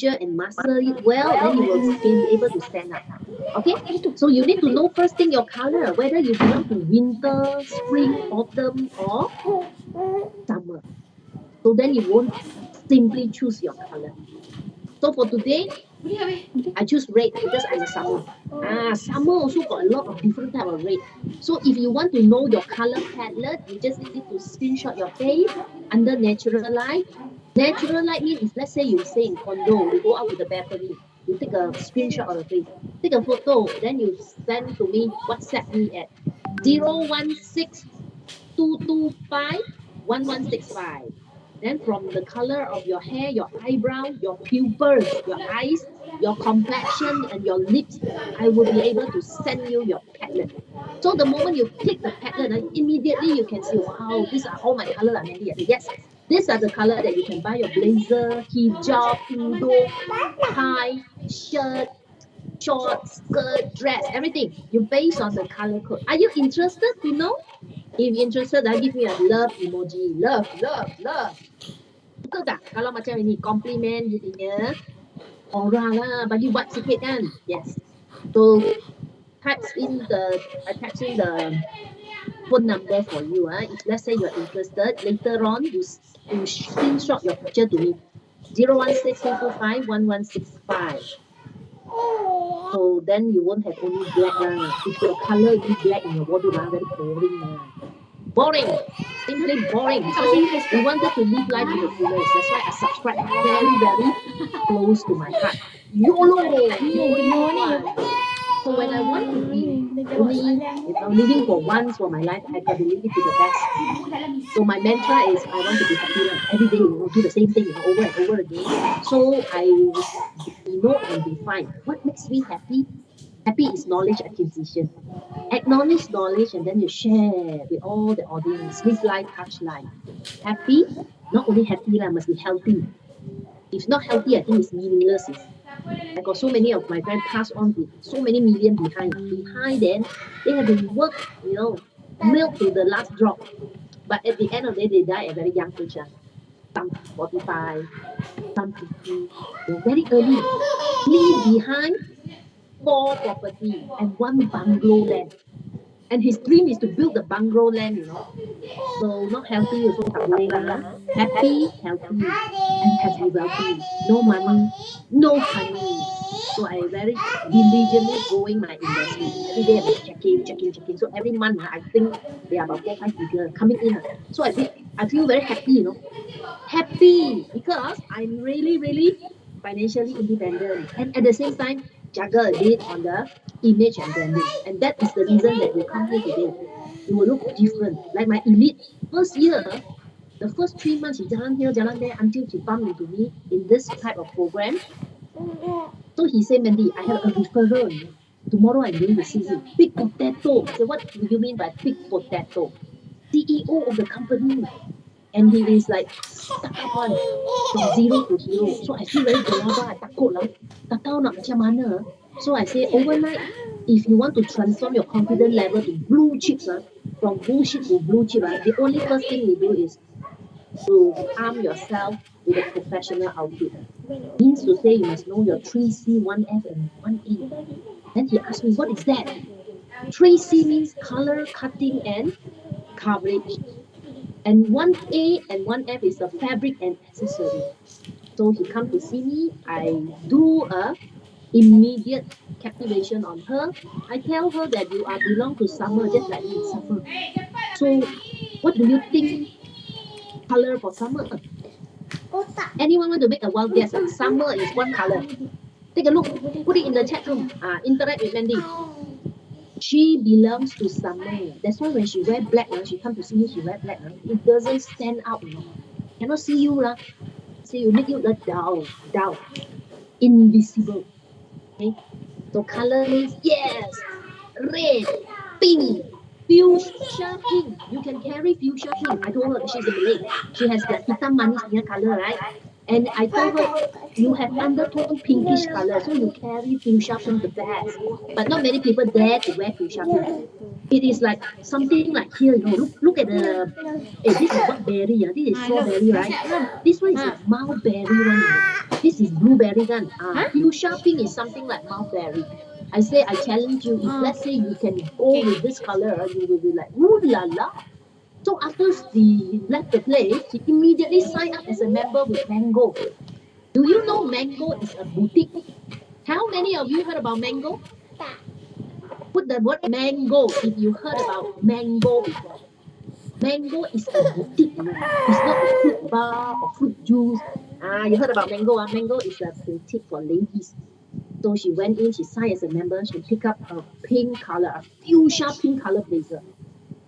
and muscle it well, then you will be able to stand up. Okay, so you need to know first thing your color, whether you belong to winter, spring, autumn, or summer. So then you won't simply choose your color. So for today, I choose red because I'm a summer. Summer also got a lot of different type of red. So if you want to know your color palette, you just need to screenshot your face under natural light. Natural light means if let's say you stay in condo, you go out to the balcony, you take a screenshot of the face, take a photo, then you send to me, WhatsApp me at 016 225 1165. Then from the color of your hair, your eyebrow, your pupils, your eyes, your complexion, and your lips, I will be able to send you your palette. So the moment you click the palette, immediately you can see, wow, these are all my color, Mandy. Yes, these are the color that you can buy your blazer, hijab, tudung, tie, shirt, shorts, skirt, dress, everything. You base on the color code. Are you interested to know? If interested, give me a love emoji. Love, love, love. Suka tak kalau macam ini compliment you punya aura lah, bagi buat sikit kan? Yes. So I types in the phone number for you. If let's say you're interested, later on you screenshot your picture to me. 016 225 1165. So then you won't have only black lah. If your color is black in your wardrobe, very boring lah. Boring. Simply boring. So we wanted to live life to the fullest. That's why I subscribe very, very close to my heart. YOLO! You only live once. So when I want to be only living for once for my life, I got to live it to the best. So my mantra is I want to be happy every day, do the same thing, over and over again. So I know and define what makes me happy. Happy is knowledge acquisition. Acknowledge knowledge and then you share with all the audience. Live life, touch life. Happy, not only happy, must be healthy. If not healthy, I think it's meaningless. I got so many of my friends passed on with so many million behind. Behind them, they have been worked, milk to the last drop. But at the end of the day, they die at a very young age. Some 45, some 50, very early. Leave behind 4 property and 1 bungalow land. And his dream is to build the bungalow land. So not healthy also tak boleh lah. Happy, healthy, and has to be wealthy. No money, no honey. So I very diligently growing my investment. Every day I'm checking. So every month I think there are about 4, 5 figures coming in. So I feel very happy. Happy because I'm really, really financially independent. And at the same time, juggle a bit on the image and branding. And that is the reason that you come here today. You will look different. Like my elite, first year, the first 3 months, she jalan here, jalan there, until she bumped into me in this type of program. So he said, Mandy, I have a referral. Tomorrow I'm going to see you. Big potato. I said, what do you mean by big potato? CEO of the company. And he is like stuck up one from zero to hero. So I feel very gelabah, takut lah. Tak tahu nak macam mana. So I say overnight, if you want to transform your confidence level to blue chips, from bullshit to blue chip, the only first thing you do is to arm yourself with a professional outfit. Means to say you must know your 3C, 1F, and 1A. Then he asked me, what is that? 3C means color, cutting, and coverage. And 1A and 1F is the fabric and accessory. So he come to see me. I do a immediate captivation on her. I tell her that you are belong to summer just like me, summer. So what do you think color for summer? Anyone want to make a wild guess? Summer is what color? Take a look. Put it in the chat room. Interact with Mandy. She belongs to summer. That's why when she wear black, she come to see me, she wear black. It doesn't stand out. Cannot see you. So you make you look down, invisible. Okay? So color means yes, red, pink, fuchsia pink. You can carry fuchsia pink. I told her she's a Malay. She has the hitam manis color, right? And I told her, you have undertone pinkish color, so you carry fuchsia pink the best. But not many people dare to wear fuchsia pink. It is like something like here, look at the, this is what berry, this is strawberry, right? This one is a mulberry one, this is blueberry one. Fuchsia pink is something like mulberry. I say, I challenge you, if let's say you can go with this color, you will be like, ooh la la. So after she left the place, she immediately signed up as a member with Mango. Do you know Mango is a boutique? How many of you heard about Mango? Put the word Mango if you heard about Mango before. Mango is a boutique, It's not a fruit bar or fruit juice. You heard about Mango? Mango is a boutique for ladies. So she went in, she signed as a member, she picked up a pink color, a fuchsia pink color blazer.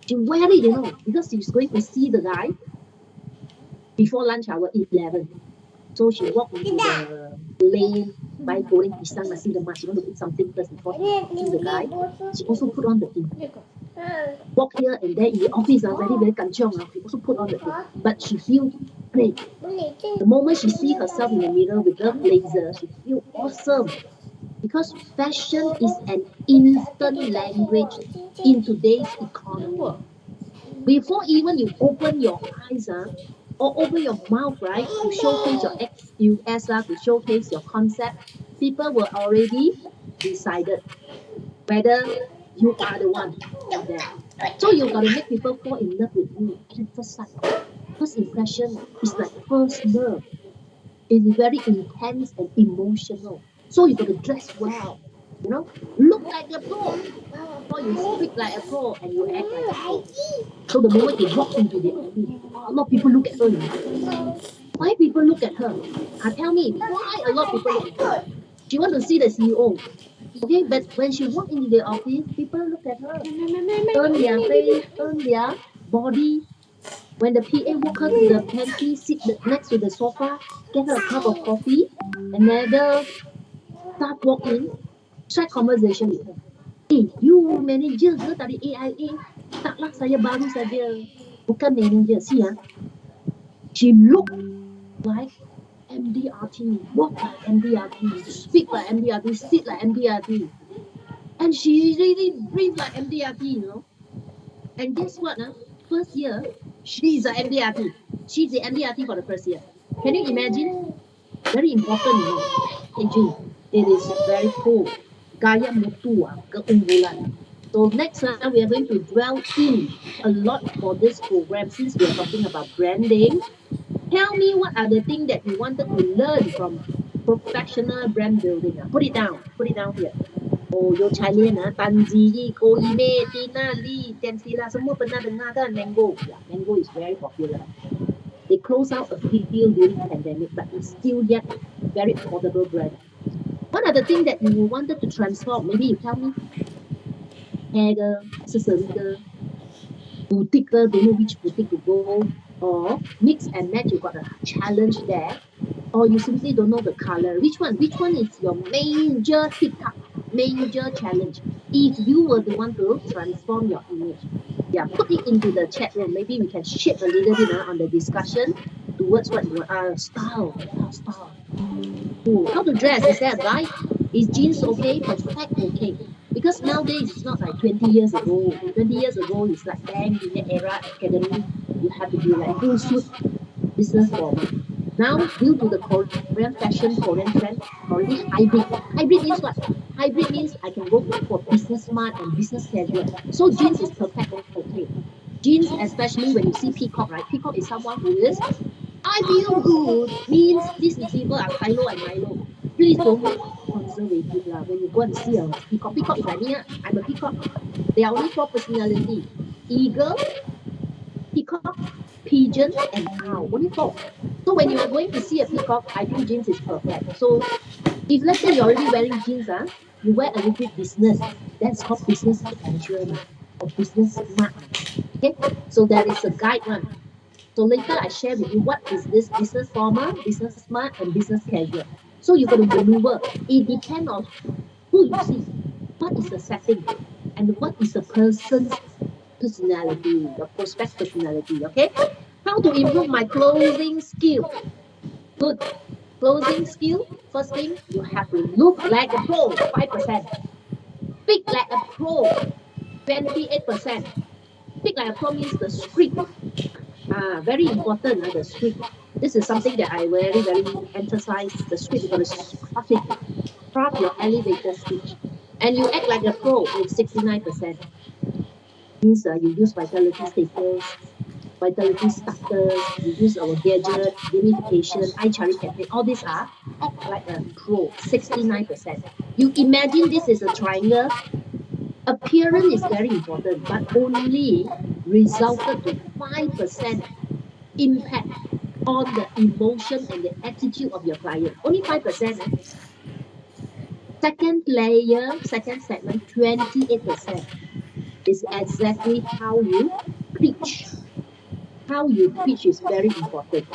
She wear it, because she's going to see the guy before lunch hour, 11. So she walked into the lane, buy goreng pisang, nasi lemak. She want to eat something first before she see the guy. She also put on the thing. Walk here and there in the office, very kanchiong. She also put on the thing. But she feel great. The moment she see herself in the mirror with the blazer, she feel awesome. Because fashion is an instant language in today's economy. Before even you open your eyes, or open your mouth, right, to showcase your XUS, to showcase your concept, people will already decided whether you are the one for them. So you got to make people fall in love with you at first sight. First impression is like first love. It's very intense and emotional. So you got to dress well, look like a pro. So you speak like a pro and you act like a pro. So the moment you walk into the office, a lot of people look at her. Why people look at her? Tell me, why a lot of people look at her? She want to see the CEO. Okay, but when she walk into the office, people look at her, turn their face, turn their body. When the PA walk her to the pantry, sit next to the sofa, get her a cup of coffee, another staff walk in, strike conversation with her. You manager ke tadi AIA? Taklah, saya baru saja. Bukan manager. See, she look like MDRT, walk like MDRT, speak like MDRT, sit like MDRT. And she really breathe like MDRT. And guess what? First year, she is a MDRT. She's the MDRT for the first year. Can you imagine? Very important, Aging. It is very cool. Gaya mutu, keunggulan. So next, we are going to dwell in a lot for this program since we are talking about branding. Tell me what are the things that you wanted to learn from professional brand building. Put it down. Put it down here. Oh, Yo Chinese, Tan Ji Yi, Ko Ime, Tina Lee, Tian Sila, semua pernah dengar kan Mango? Yeah, Mango is very popular. They closed out a few during pandemic, but it's still yet very affordable brand. What are the things that you wanted to transform? Maybe you tell me. Hair girl, accessory girl, boutique girl, don't know which boutique to go, or mix and match, you got a challenge there, or you simply don't know the color. Which one? Which one is your major hiccup, major challenge? If you were the one to transform your image, yeah, put it into the chat room. Maybe we can shape a little bit on the discussion towards what you want. Style, style. Ooh, how to dress? Is there a guide? Is jeans okay? Perfect okay. Because nowadays it's not like 20 years ago. 20 years ago it's like bang in the era academy. You have to be like full suit business formal. Now, due to the Korean fashion, Korean trend, already hybrid. Hybrid means what? Hybrid means I can go for business smart and business casual. So jeans is perfect okay. Jeans, especially when you see peacock, right? Peacock is someone who is, I feel good, means these people are Kylo and Milo. Please don't be conservative lah. When you go and see a peacock, peacock is like me. I'm a peacock. There are only four personality: eagle, peacock, pigeon, and owl. Only four. So when you are going to see a peacock, I think jeans is perfect. So if let's say you're already wearing jeans, you wear a little bit business. That's called business casual or business smart. Okay, so there is a guide one. So later I share with you what is this business formal, business smart, and business casual. So you got to maneuver. It depends on who you see, what is the setting, and what is the person's personality, your prospect personality. Okay, how to improve my closing skill? Good. Closing skill. First thing, you have to look like a pro, 5%. Speak like a pro, 28%. Speak like a pro means the script. Very important, the script. This is something that I very emphasize. The script, you got to craft it, craft your elevator speech. And you act like a pro with 69%. Means you use vitality status, vitality starters, you use our gadget, gamification, iCharity campaign, all these are act like a pro, 69%. You imagine this is a triangle. Appearance is very important, but only resulted to 5% impact on the emotion and the attitude of your client. Only 5%. Second layer, second segment, 28% is exactly how you pitch. How you pitch is very important.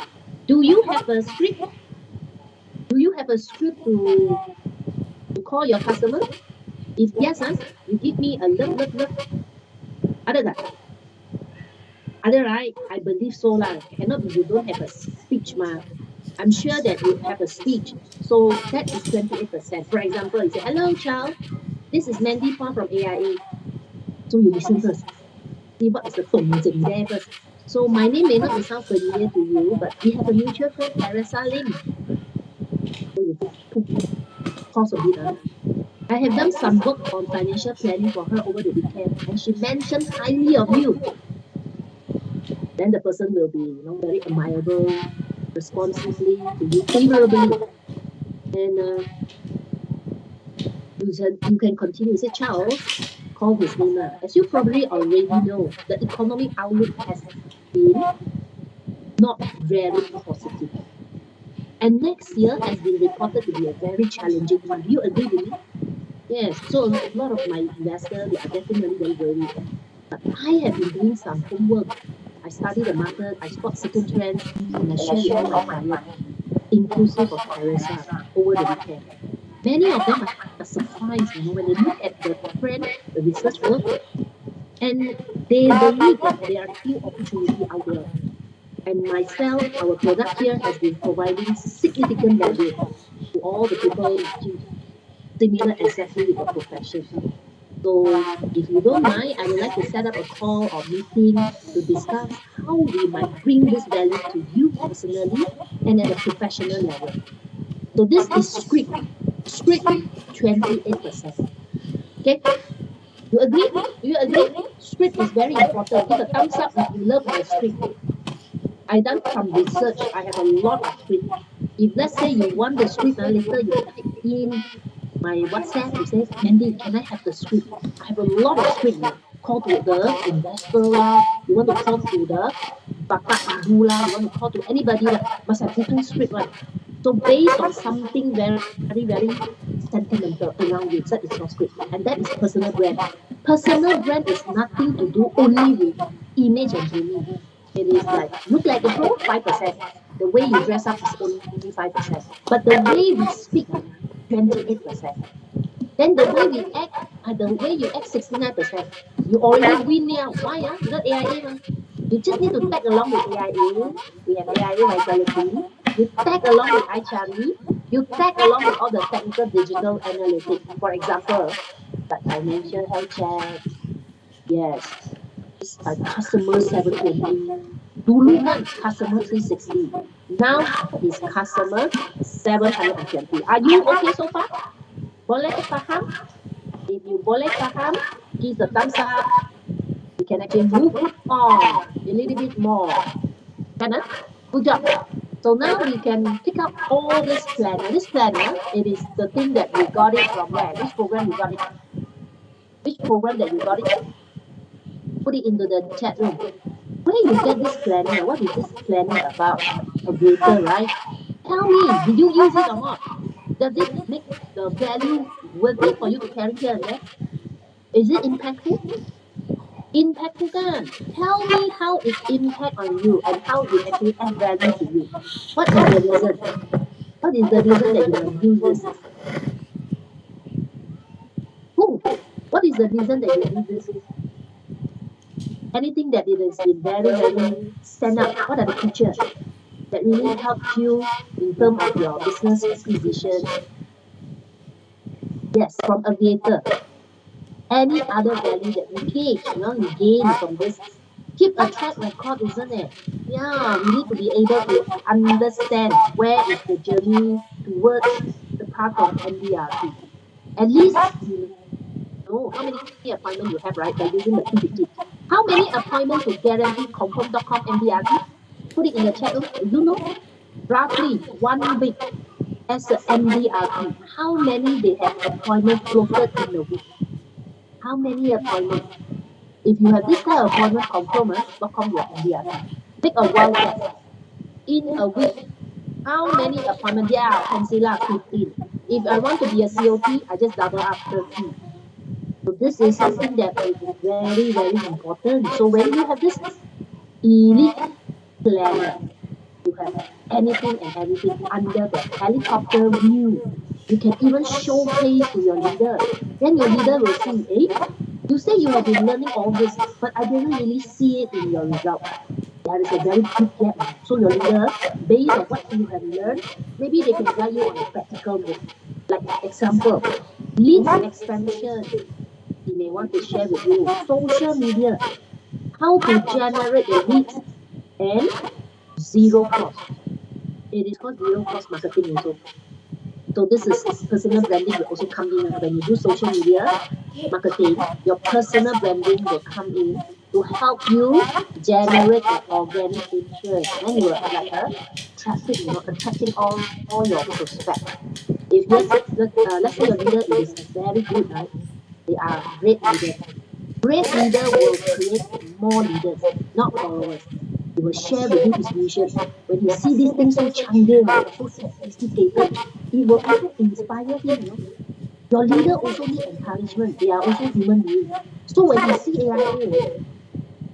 Do you have a script? Do you have a script to call your customer? If yes, you give me a love. Other than other right, I believe so lah. Cannot be you don't have a speech ma. I'm sure that you have a speech. So that is 28%. For example, you say, hello child, this is Mandy Phua from AIA. So you listen first. See what is the tone there first. So my name may not be sound familiar to you, but we have a mutual friend, Teresa Lim. So you pause a bit. I have done some work on financial planning for her over the weekend, and she mentioned highly of you. Then the person will be, very admirable, responsibly to you, favorably, and you can continue. Say Charles, call his name. As you probably already know, the economic outlook has been not very positive, and next year has been reported to be a very challenging one. Do you agree with me? Yes. So a lot of my investors, they are definitely very worried. But I have been doing some homework. I study the market, I spot certain trends, and I share with all my clients, inclusive of Teresa, over the weekend. Many of them are surprised, when they look at the trend, the research work, and they believe that there are still opportunity out there. And myself, our product here has been providing significant value to all the people similar exactly with your profession. So if you don't mind, I would like to set up a call or meeting to discuss how we might bring this value to you personally and at a professional level. So this is script. Script 28%. Okay, you agree? Do you agree? Script is very important. Give a thumbs up if you love my script. I done some research. I have a lot of script. If let's say you want the script, later you type in my WhatsApp, you say, Mandy, can I have the script? I have a lot of script. Call to the investor lah. You want to call to the Bapak Ibu lah. You want to call to anybody lah. Must have different script one. So based on something very sentimental around you, that is your script. And that is personal brand. Personal brand is nothing to do only with image and grooming. It is like look like a pro, 5%. The way you dress up is only 5%. But the way we speak, 28%. Then the way we act, the way you act, 69%. You already win now. Why? Because AIA, you just need to tag along with AIA. We have AIA Vitality. You tag along with iCharity. You tag along with all the technical digital analytics. For example, like financial health check. Yes. Customer 720. Dulu kan customer 360. Now is customer 720. Are you okay so far? Boleh faham? If you boleh faham, give the thumbs up. We can actually move on a little bit more. Can I? Good job. So now we can pick up all this planner. This planner, it is the thing that you got it from where? Which program you got it? Which program that you got it? Put it into the chat room. Where you get this planner? What is this planner about? A greater, right? Tell me, did you use it or not? Does it make the value worthy for you to carry here and there? Is it impactful? Impactful kan? Tell me how it impact on you and how it actually add value to you. What is the reason? What is the reason that you might use this? Who? What is the reason that you use this? Anything that it has been very stand out. What are the features? that really helps you in terms of your business acquisition? Yes, from Aviator. Any other value that you gauge, you gain from this. Keep a track record, isn't it? Yeah, we need to be able to understand where is the journey towards the path of MDRT. At least you know how many appointments you have, right? By using the P50. How many appointments to guarantee confirm.com MDRT? Put it in the chat room. Do you know? Roughly 1 week as a MDRT. How many they have appointment floated in a week? How many appointments? If you have this kind of appointment confirm.com your MDRT. Take a wild guess. In a week, how many appointments? Yeah, Pensila 15. If I want to be a COT, I just double up 30. So this is something that is very, very important. So when you have this elite planner, you have anything and everything under the helicopter view. You can even showcase to your leader. Then your leader will see, you say you have been learning all this, but I didn't really see it in your result. There is a very big gap. So your leader, based on what you have learned, maybe they can guide you on a practical move. Like example, leads expansion. He may want to share with you social media, how to generate the leads and zero cost. It is called zero cost marketing also. So this is personal branding will also come in when you do social media marketing. Your personal branding will come in to help you generate the organic interest. Then you will like a traffic, attracting all your prospect. If yes, let's say your leader is very good, right? They are great leaders. Great leader will create more leaders, not followers. He will share with you his vision. When he see these things so changing, right, so sophisticated, it will also inspire him. Your leader also need encouragement. They are also human beings. So when he see AIA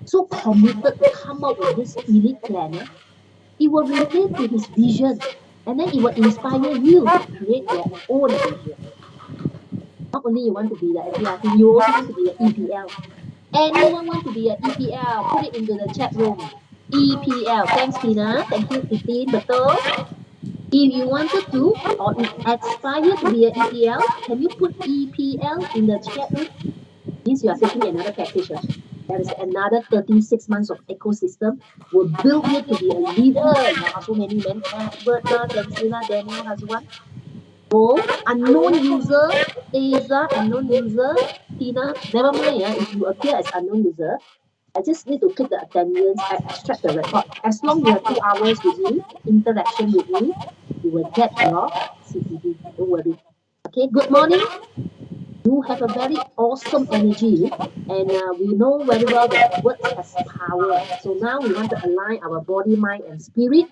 so committed to come up with this elite planner, it will relate to his vision. And then it will inspire you to create your own vision. Not only you want to be the MDRT, you also want to be the EPL. Anyone want to be a EPL? Put it into the chat room. EPL. Thanks, Tina. Thank you, Titin. Betul. If you wanted to or aspire to be an EPL, can you put EPL in the chat room? Means you are taking another package. There is another 36 months of ecosystem will build you to be a leader. Wow, so many men. Edward, Tenzila, Daniel, Hazwan. Oh, unknown user, Asa, unknown user, Tina. Never mind. If you appear as unknown user, I just need to click the attendance, I extract the record. As long you have 2 hours with me, interaction with me, you will get your CPD. Don't worry. Okay, good morning. You have a very awesome energy, and we know very well that words has power. So now we want to align our body, mind, and spirit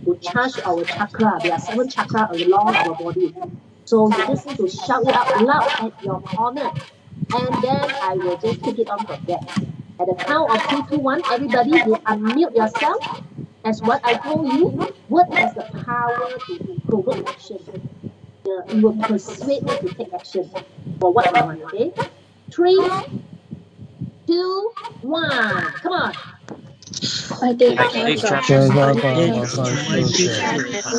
to charge our chakra. There are 7 chakra along our body. So you just need to shout it out loud at your corner, and then I will just take it on from there. At the count of 3, 2, 1, everybody, you unmute yourself. As what I told you, word has the power to provoke action. It will persuade you to take action for what you want. Okay, 3, 2, 1, come on. I take I charge take of charge my of Treasure my future. by future.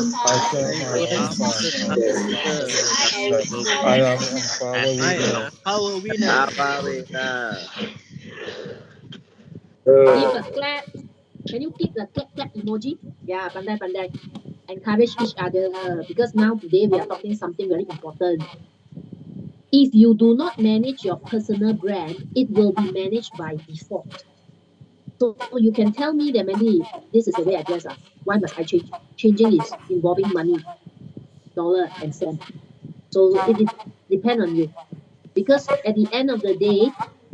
my I five am future. I set I my am alarm the for master. I am empower And winner. Power winner. Amarina. Give a clap. Can you click the clap clap emoji? Yeah, pandai pandai. Encourage each other because now today we are talking something very important. If you do not manage your personal brand, it will be managed by default. So you can tell me that maybe this is the way I dress. Why must I change? Changing is involving money, dollar and cent. So it depends on you. Because at the end of the day,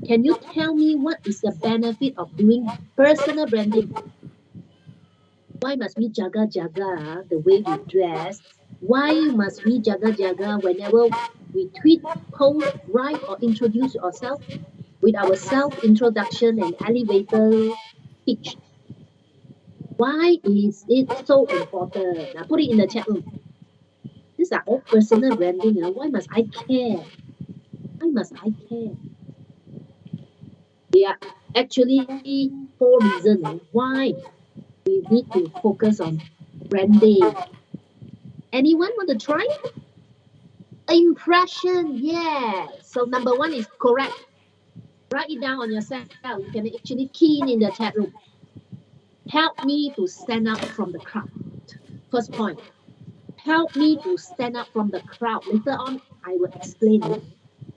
can you tell me what is the benefit of doing personal branding? Why must we jaga jaga the way we dress? Why must we jaga jaga whenever we tweet, post, write, or introduce ourselves with our self introduction and elevator pitch? Why is it so important? Now put it in the chat room. These are all personal branding. Why must I care? Why must I care? There are actually 4 reasons why we need to focus on branding. Anyone want to try? Impression, yeah. So number one is correct. Write it down on yourself. You can actually key in the chat room. Help me to stand out from the crowd. First point. Help me to stand out from the crowd. Later on, I will explain it.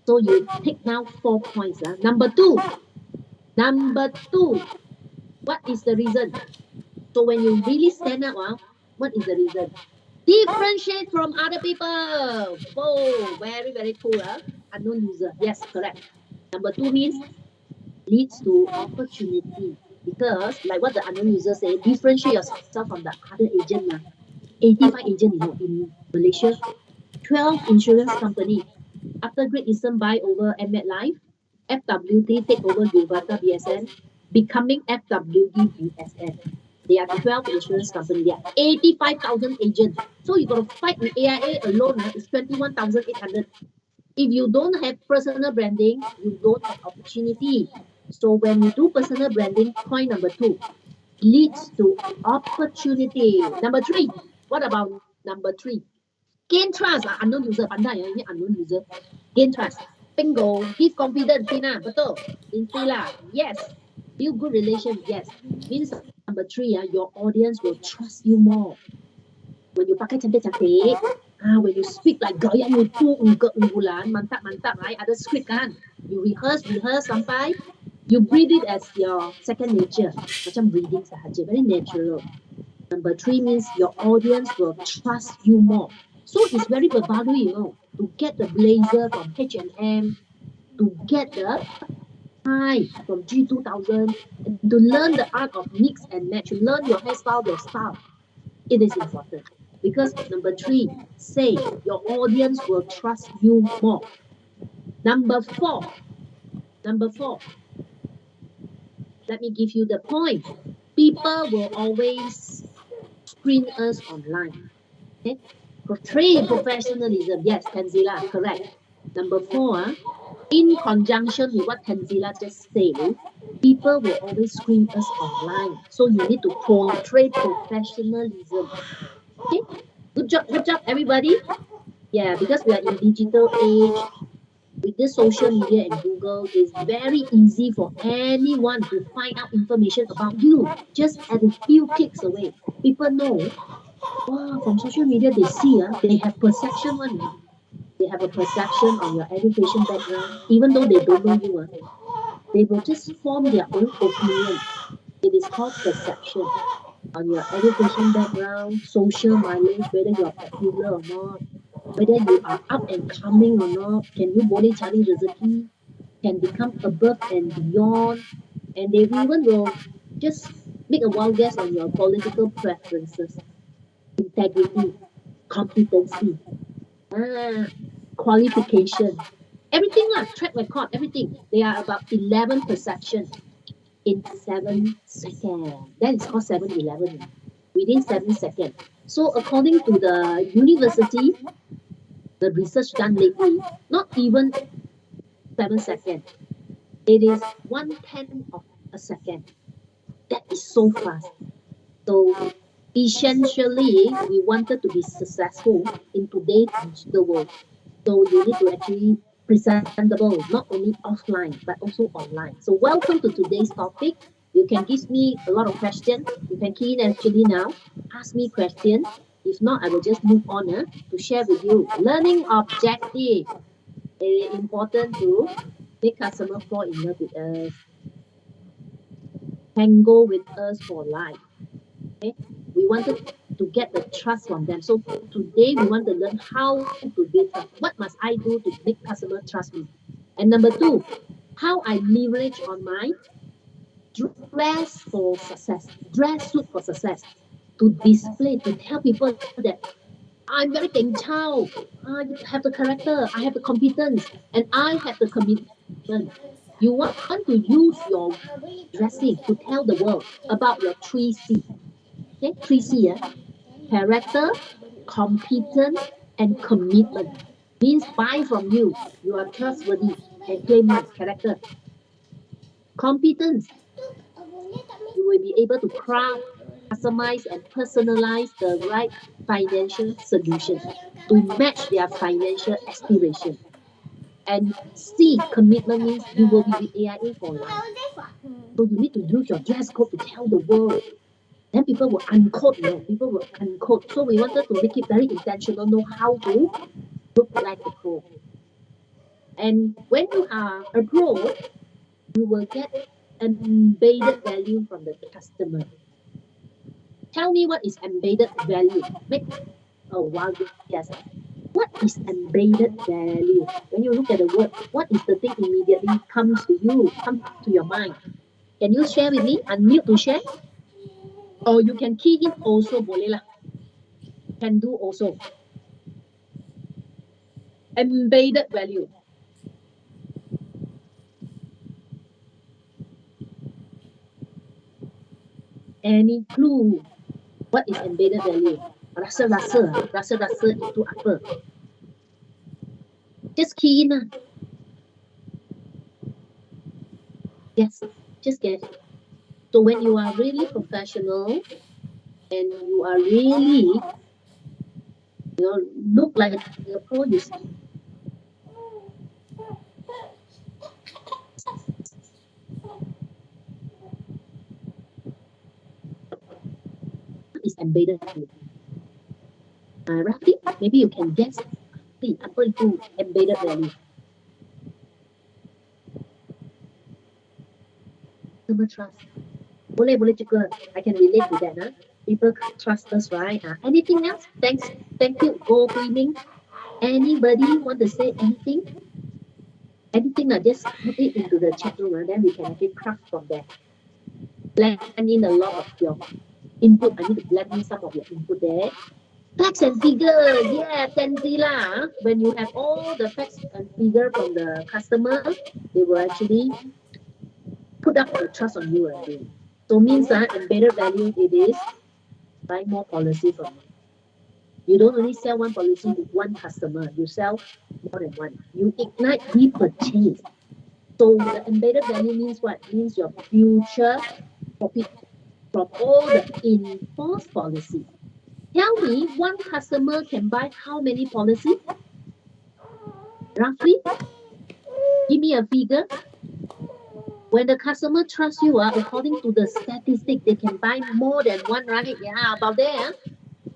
So you take now 4 points. Number two. Number two. What is the reason? So when you really stand out, what is the reason? Differentiate from other people. Oh, very, very cool. Unknown user. Yes, correct. Number two means leads to opportunity. Because, like what the unknown user say, differentiate yourself from the other agent. 85 agent, in Malaysia, 12 insurance company. After Great Eastern buy over MetLife, FWD take over Gibraltar BSN, becoming FWD BSN. There are 12 insurance company. There are 85,000 agents. So you got to fight with AIA alone. It's 21,800. If you don't have personal branding, you don't have opportunity. So when you do personal branding, point number two, leads to opportunity. Number three, what about number three? Gain trust, unknown user, pandai ini unknown user. Gain trust. Bingo. Give confidence, Tina. Betul. Lindsay lah. Yes. Build good relation. Yes. Means number three, your audience will trust you more. When you pakai cantik-cantik, when you speak like gaya mutu, unggulan, mantap-mantap, right? Ada script kan? You rehearse sampai you breathe it as your second nature. Macam breathing sahaja, very natural. Number three means your audience will trust you more. So it's very berbaloi, to get the blazer from H&M, to get the tie from G2000, and to learn the art of mix and match, to learn your hairstyle, your style. It is important. Because number three, say your audience will trust you more. Number four, let me give you the point. People will always screen us online. Okay? Portray professionalism. Yes, Tanzila, correct. Number four, in conjunction with what Tanzila just said, people will always screen us online. So you need to portray professionalism. Okay? Good job, everybody. Yeah, because we are in digital age, with this social media and Google, it's very easy for anyone to find out information about you just at a few clicks away. People know, wow, from social media they see, they have perception one. They have a perception on your education background, even though they don't know you. They will just form their own opinion. It is called perception on your education background, social mileage, whether you are popular or not, whether you are up and coming or not, can you boleh cari rezeki, can become above and beyond, and they even will just make a wild guess on your political preferences, integrity, competency, ah, qualification, everything lah, track record, everything. They are about 11 perception in 7 seconds. That is called 7-Eleven. Within 7 seconds. So according to the university, the research done lately, not even 7 seconds. It is 1/10 of a second. That is so fast. So essentially, we wanted to be successful in today's digital world. So you need to actually presentable, not only offline, but also online. So welcome to today's topic. You can give me a lot of questions. You can key in actually now. Ask me questions. If not, I will just move on to share with you. Learning objective. It is important to make customer fall in love with us, tango with us for life. Okay? We wanted to get the trust from them. So today we want to learn how to build trust. What must I do to make customer trust me? And number two, how I leverage on my dress for success, dress suit for success, to display, to tell people that I'm very Deng Chao. I have the character, I have the competence, and I have the commitment. You want to use your dressing to tell the world about your 3C. Okay, 3C, character, competence, and commitment. Means buy from you. You are trustworthy and claim my character. Competence, you will be able to craft customize and personalize the right financial solution to match their financial aspiration. And C, commitment means you will be with AIA for life. So you need to use your dress code to tell the world. Then people will unquote, people will unquote. So we wanted to make it very intentional, know how to look like a pro. And when you are a pro, you will get embedded value from the customer. Tell me what is embedded value. Make a wild guess. What is embedded value? When you look at the word, what is the thing immediately comes to you, comes to your mind? Can you share with me? Unmute to share. Or you can key in also boleh lah. Can do also. Embedded value. Any clue? What is embedded value? Rasa-rasa itu apa? Just key in lah. Yes, just guess. So when you are really professional and you are really, look like a pro, you is embedded value. Roughly, maybe you can guess apa itu embedded value. Customer trust. Boleh juga. I can relate to that. People trust us, right? Anything else? Thank you. Go cleaning. Anybody want to say anything? Anything? Just put it into the chat room, then we can actually craft from there. Blend in a lot of your input. I need to blend in some of your input there. Facts and figure, yeah, Tenzilla. When you have all the facts and figure from the customer, they will actually put up the trust on you again. So means embedded value it is buy more policy from you. You don't only sell one policy to one customer, you sell more than one. You ignite repurchase. So the embedded value means what? Means your future profit from all the in-force policy. Tell me, one customer can buy how many policies? Roughly? Give me a figure. When the customer trusts you, according to the statistic, they can buy more than one, right? Yeah, about there.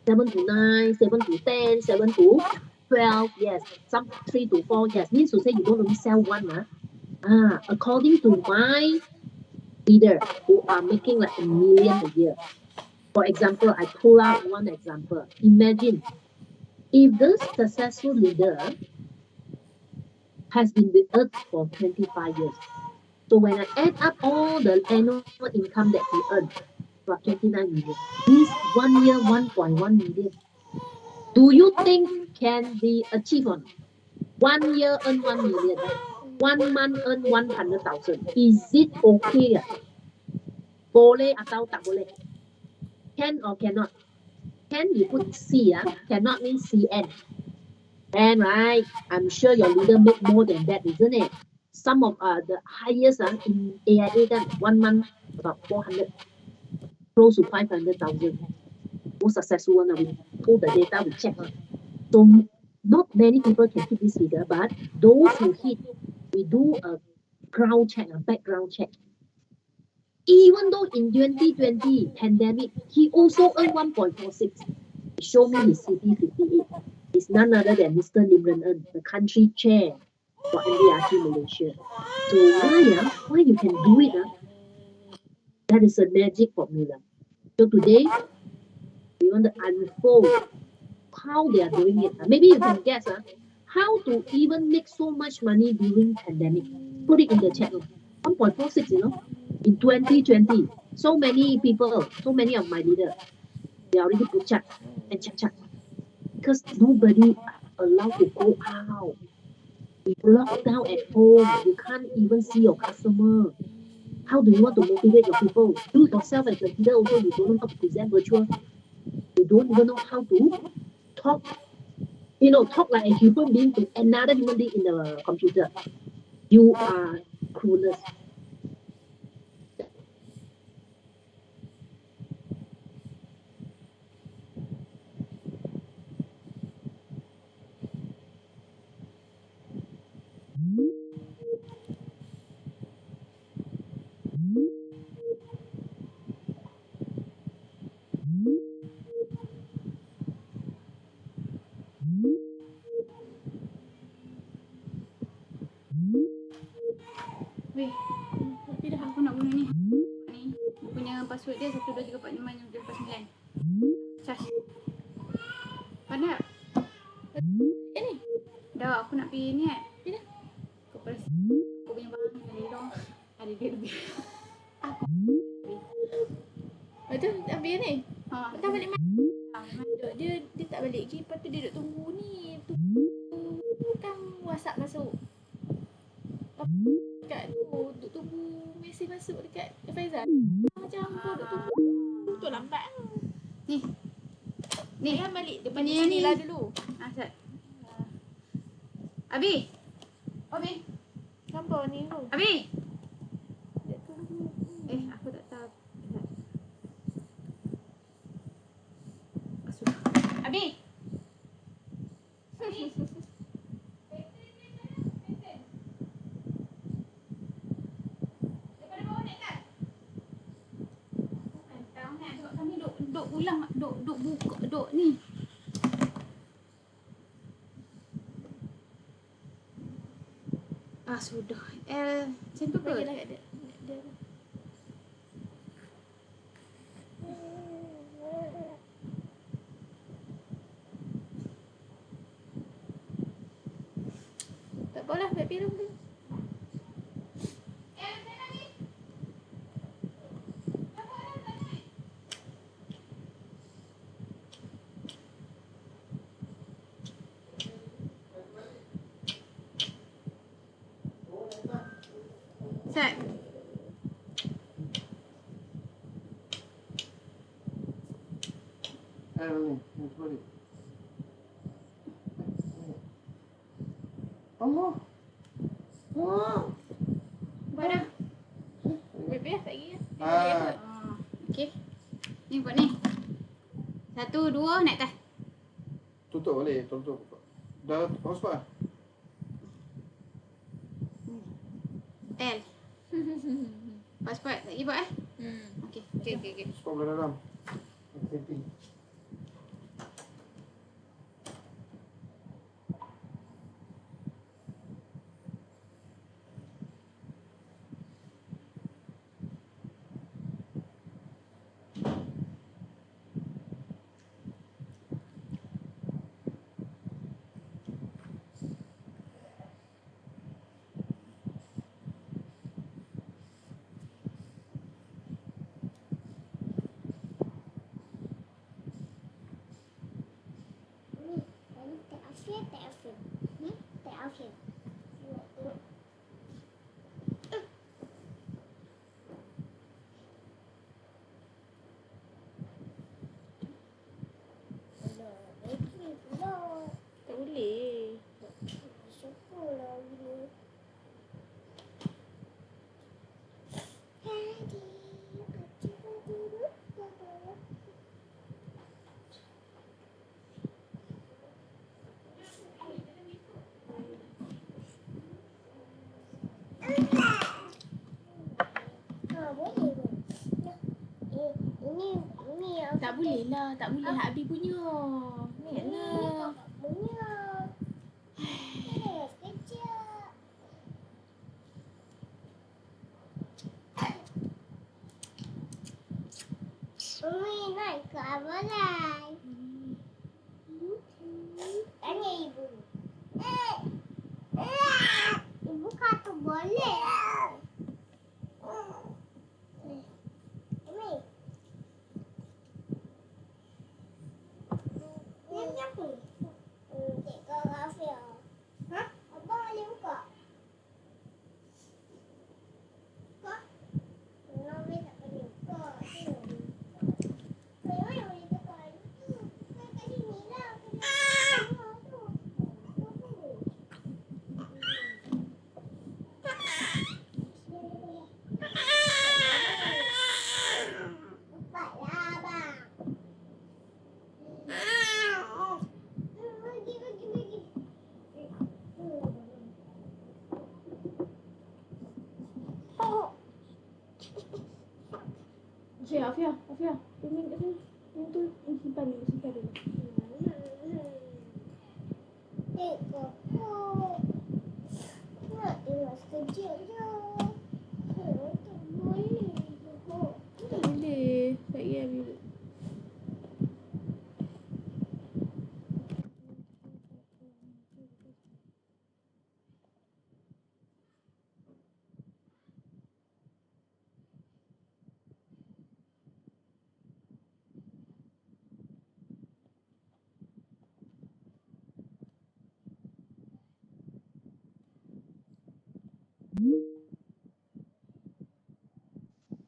7 to 9, 7 to 10, 7 to 12, yes. Some 3 to 4, yes. Means to say you don't only sell one. According to my leader, who are making like $1 million a year. For example, I pull out one example. Imagine if the successful leader has been with us for 25 years. So when I add up all the annual income that he earned, about 29 million, means 1 year 1.1 million. Do you think can be achieved on 1 year earn 1 million, 1 month earn 100,000? Is it okay? Boleh atau tak boleh? Can or cannot? Can you put C? Cannot mean CN. And right, I'm sure your leader make more than that, isn't it? Some of the highest in AIA then 1 month about 400, close to 500,000. Most successful one. We pull the data, we check. So not many people can hit this figure, but those who hit, we do a ground check, a background check. Even though in 2020 pandemic, he also earned 1.46. Show me his CP58. It's none other than Mr. Lim Ren En, the country chair for MDRT Malaysia. So why you can do it? That is a magic formula. So today, we want to unfold how they are doing it. Maybe you can guess how to even make so much money during pandemic. Put it in the chat. 1.46, in 2020. So many people, so many of my leaders, they already put chat and chat. Because nobody allowed to go out. You locked down at home. You can't even see your customer. How do you want to motivate your people? You yourself as a leader also, you don't know how to present virtual. You don't even know how to talk. Talk like a human being to another human being in the computer. You are clueless. Weh, tapi dah aku nak guna ni. Ni, dia punya password dia 12345679. Charge. Pandai tak? Ni. Dah, aku nak pergi ni kan. Pergi dah. Aku pergi aku punya barang ni ada long. Ada duit lebih. Lepas tu ambil ni. Ha, Dah balik mana? memang Dia tak balik lagi. Lepas tu dia duduk tunggu ni. Tunggu kan WhatsApp masuk. Dekat tu duduk tunggu mesej masuk dekat Faizal. Macam kau duduk tunggu. Betul lambat. ni. Ni, Ni balik depan Ni, sini ni. lah dulu. Asal. Abi. Abi. Gambar ni tu. Abi. Dia tunggu. Aku tak tahu. Sudah. Abi. Kami duk ulang, duk buka, duk ni. Sudah. Macam tu ke? Bagilah kat dia. Dia. Tak apalah, baik pergi dulu. Set. Ni balik. Allah. Mana? Baik pergi lah, tak pergi lah. Okey. Ni buat ni. 1, 2, naik atas. Tutup balik, tutup. Dah hotspot ah. L. Passport tak pergi buat Okey. Okey. Hotspot belah dalam. Setting. Tak boleh. Tak boleh lah, tak boleh Abi punya. Ni lah. Umi naik ke abalai. Tanya ibu. Ibu kata boleh. Umi. Ni siapa? Cik Kak Rafia. Hah? Abang boleh buka? Kak? Nabi tak boleh buka. Saya boleh tekan. Kat sini lah. Cepatlah abang. Pergi. Cik Afia. Tunggu kat sini. Yang tu, simpan dulu. Tengok. Nak tengok sekejap je.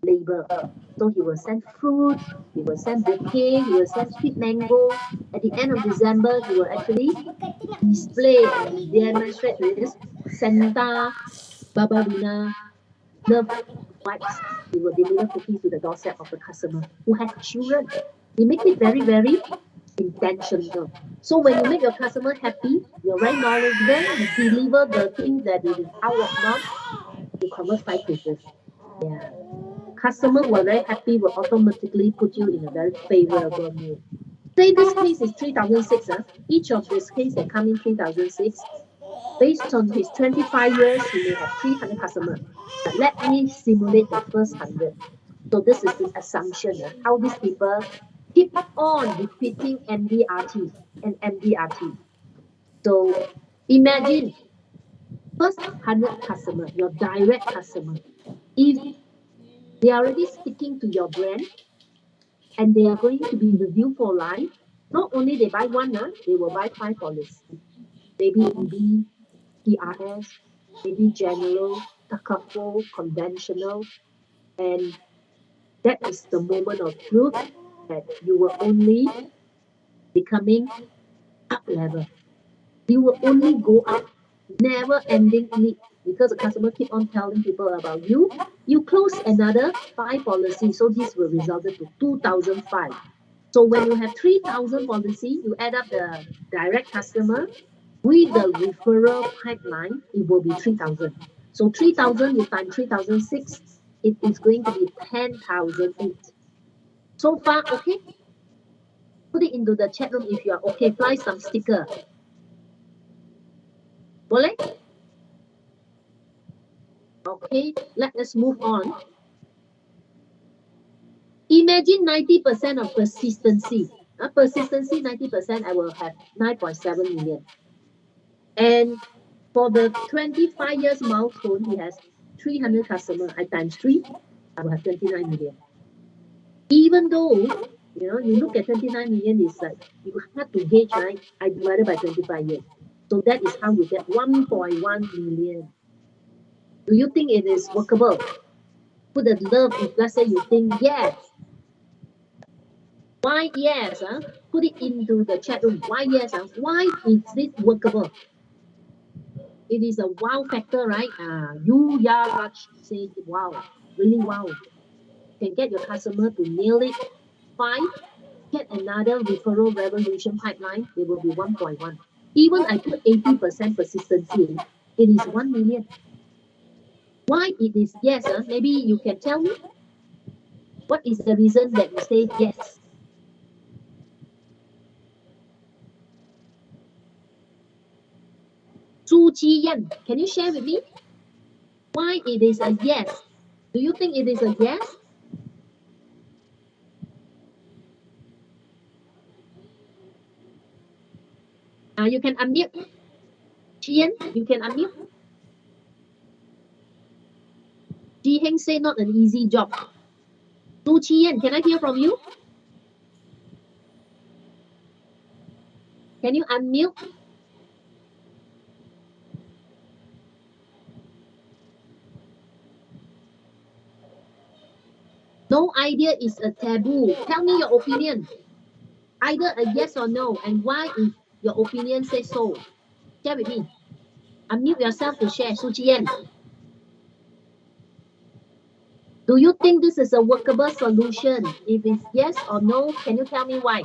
label. So he will send fruit, he will send bouquet, he will send sweet mango. At the end of December, he will actually display and demonstrate his Santa Barbarina love vibes. He will deliver cookies to the doorstep of the customer who has children. He make it very, very intentional. So when you make your customer happy, you're very knowledgeable, you deliver the thing that it is out of norm, you convert 5 cases. Yeah. Customer who are very happy will automatically put you in a very favorable mood. Say this case is 3006. Each of this case that come in 3006. Based on his 25 years, he may have 300 customers. But let me simulate the first 100. So this is the assumption, how these people keep on repeating MDRT and MDRT. So imagine first 100 customer, your direct customer. If they are already sticking to your brand and they are going to be with you for life, not only they buy one, they will buy 5 policies. Maybe EB, PRS, maybe general, Takaful, conventional, and that is the moment of truth that you will only becoming up level. You will only go up, never ending need because the customer keep on telling people about you. You close another 5 policies, so this will result to 2005. So when you have 3000 policy, you add up the direct customer with the referral pipeline, it will be 3000. So 3000 you times 3006, it is going to be 10,008. So far, okay? Put it into the chat room if you are okay. Fly some sticker. Boleh? Okay, let us move on. Imagine 90% of persistency. Persistency 90%, I will have 9.7 million. And for the 25 years milestone, he has 300 customers. I times 3, I will have 29 million. Even though, you look at 29 million, it's like, you have to gauge, right? I divided by 25 years. So that is how you get 1.1 million. Do you think it is workable? Put a love if let's say you think yes. Why yes? Put it into the chat room. Why yes? Why is this workable? It is a wow factor, right? You Raj say wow, really wow. Can get your customer to nail it. 5, get another referral revolution pipeline, it will be 1.1. Even I put 80% persistency, it is 1 million. Why it is yes? Maybe you can tell me what is the reason that you say yes? Su Chi Yan, can you share with me why it is a yes? Do you think it is a yes? You can unmute. Chi Yan, you can unmute. Ji Heng say not an easy job. Su Chi Yan, can I hear from you? Can you unmute? No idea is a taboo. Tell me your opinion. Either a yes or no, and why if your opinion says so. Share with me. Unmute yourself to share. Su Chi Yan. Do you think this is a workable solution? If it's yes or no, can you tell me why?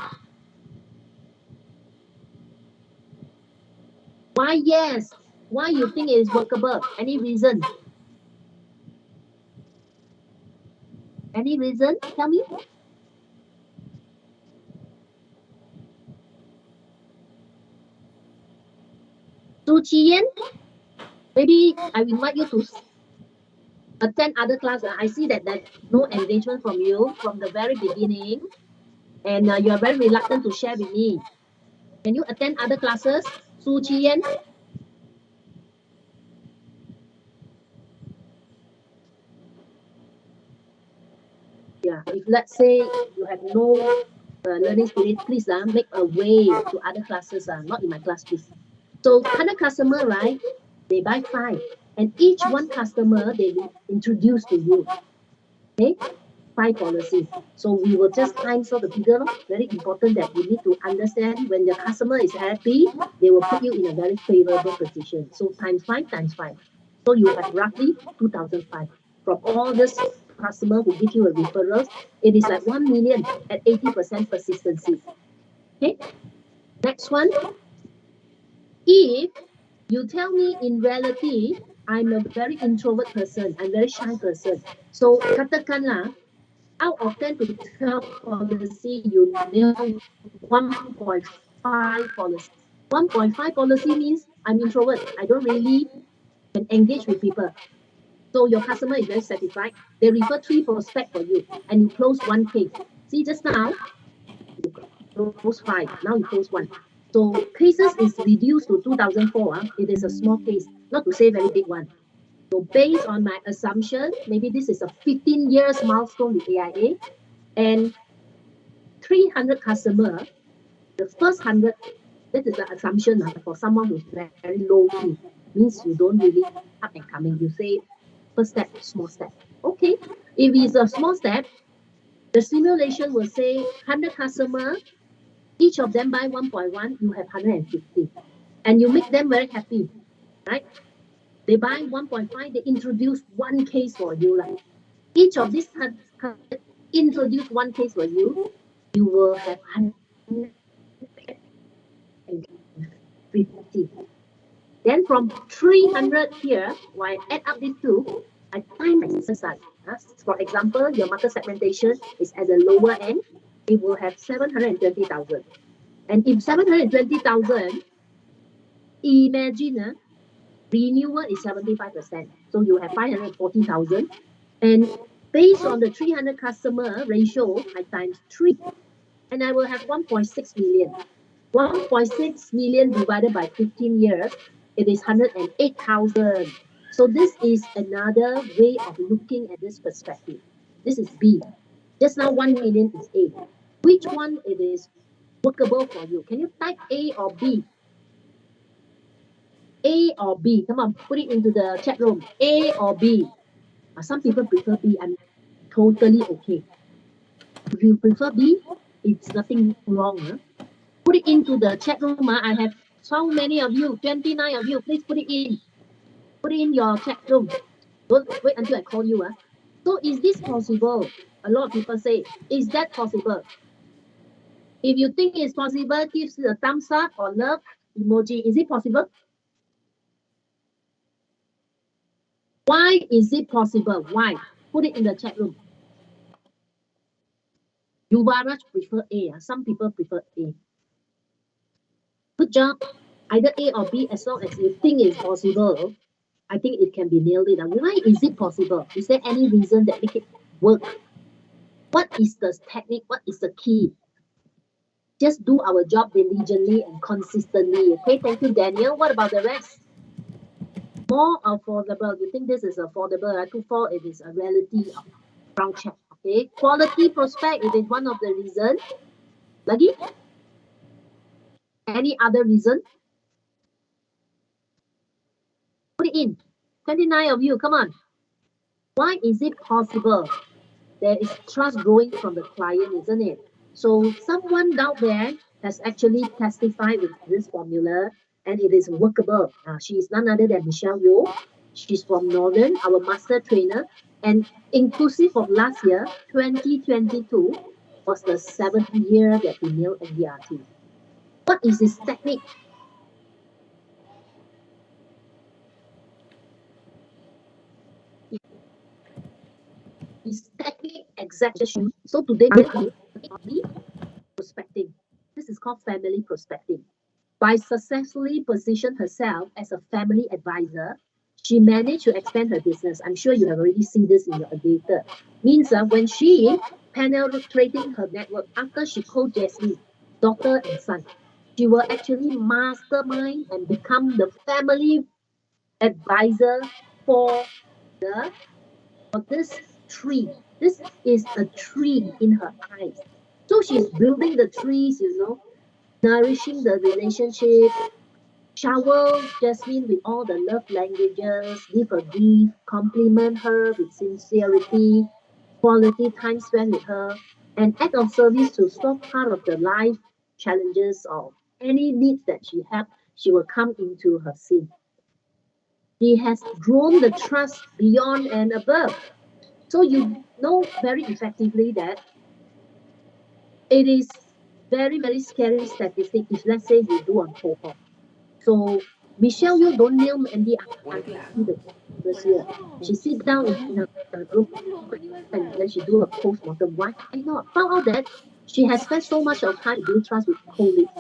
Why yes? Why you think it is workable? Any reason? Any reason? Tell me. Su Chi Yan, maybe I will invite you to attend other class. I see that there's no engagement from you from the very beginning, and you are very reluctant to share with me. Can you attend other classes? Su Chi Yan? Yeah, if let's say you have no learning spirit, please make a way to other classes, not in my class, please. So 100 customer, right? They buy 5, and each one customer they will introduce to you. Okay, 5 policies. So we will just times out the figure. Very important that you need to understand when the customer is happy, they will put you in a very favorable position. So times 5 times 5. So you have roughly 2005 from all this customer who give you a referral. It is like 1 million at 80% persistency. Okay, next one. If you tell me in reality, I'm a very introvert person, I'm very shy person. So katakanlah out of 10 to 12 policy, you nail 1.5 policy. 1.5 policy means I'm introvert. I don't really can engage with people. So your customer is very satisfied. They refer 3 prospects for you and you close 1 case. See, just now, you close 5. Now you close 1. So cases is reduced to 2004. It is a small case, not to say very big one. So based on my assumption, maybe this is a 15 years milestone with AIA and 300 customer, the first 100, that is the assumption for someone who's very low key, means you don't really up and coming. You say first step, small step. Okay, if it's a small step, the simulation will say 100 customer, each of them buy 1.1, you have 150. And you make them very happy, right? They buy 1.5, they introduce 1 case for you. Like each of these 100 introduce 1 case for you, you will have 150. Then from 300 here, when I add up these two, I find my exercise. For example, your market segmentation is at the lower end, it will have 720,000. And if 720,000, imagine renewal is 75%. So you have 540,000. And based on the 300 customer ratio, I times 3. And I will have 1.6 million. 1.6 million divided by 15 years, it is 108,000. So this is another way of looking at this perspective. This is B. Just now 1 million is A. Which one it is workable for you? Can you type A or B? A or B? Come on, put it into the chat room. A or B? Some people prefer B. I'm totally okay. If you prefer B, it's nothing wrong. Put it into the chat room. I have so many of you, 29 of you. Please put it in. Put it in your chat room. Don't wait until I call you. So is this possible? A lot of people say, is that possible? If you think it's possible, give the thumbs up or love emoji. Is it possible? Why is it possible? Why? Put it in the chat room. Yuvaraj prefer A. Some people prefer A. Good job. Either A or B, as long as you think it's possible, I think it can be nailed it. Why is it possible? Is there any reason that make it work? What is the technique? What is the key? Just do our job diligently and consistently. Okay, thank you, Daniel. What about the rest? More affordable. You think this is affordable? To fall, it is a reality of ground check. Okay, quality prospect. It is one of the reasons. Lagi? Any other reason? Put it in. 29 of you, come on. Why is it possible? There is trust growing from the client, isn't it? So someone down there has actually testified with this formula and it is workable. She is none other than Michelle Yeoh. She's from Northern, our master trainer. And inclusive of last year, 2022, was the 7th year that we nailed MDRT. What is this technique? Is technique execution. So today we'll be prospecting. This is called family prospecting. By successfully positioning herself as a family advisor, she managed to expand her business. I'm sure you have already seen this in your data. Means when she penetrating her network after she called Jasmine, daughter and son, she will actually mastermind and become the family advisor for the for this tree. This is a tree in her eyes. So she's building the trees, nourishing the relationship, shower Jasmine with all the love languages, give her gift, compliment her with sincerity. quality time spent with her, and act of service to solve part of the life challenges or any needs that she have, she will come into her scene. She has grown the trust beyond and above. So you know very effectively that it is very, very scary statistic if let's say you do a cohort. So Michelle Yeoh don't nail Andy Auntie the first year. She sit down in a group and then she do a post-mortem. Why not? Found out that she has spent so much of time to build trust with colleagues.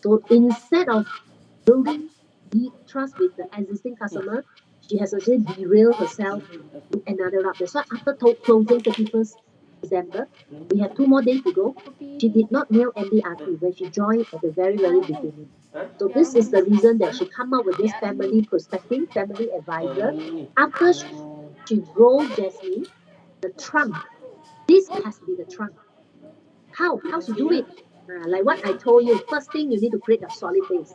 So instead of building deep trust with the existing customer, she has actually derailed herself to another route. That's why after closing 31st December, we have 2 more days to go. She did not nail Andy Artie when she joined at the very, very beginning. So this is the reason that she come up with this family prospecting, family advisor. After she rolled Jasmine, the trunk. This has to be the trunk. How she do it? Like what I told you, first thing you need to create a solid base.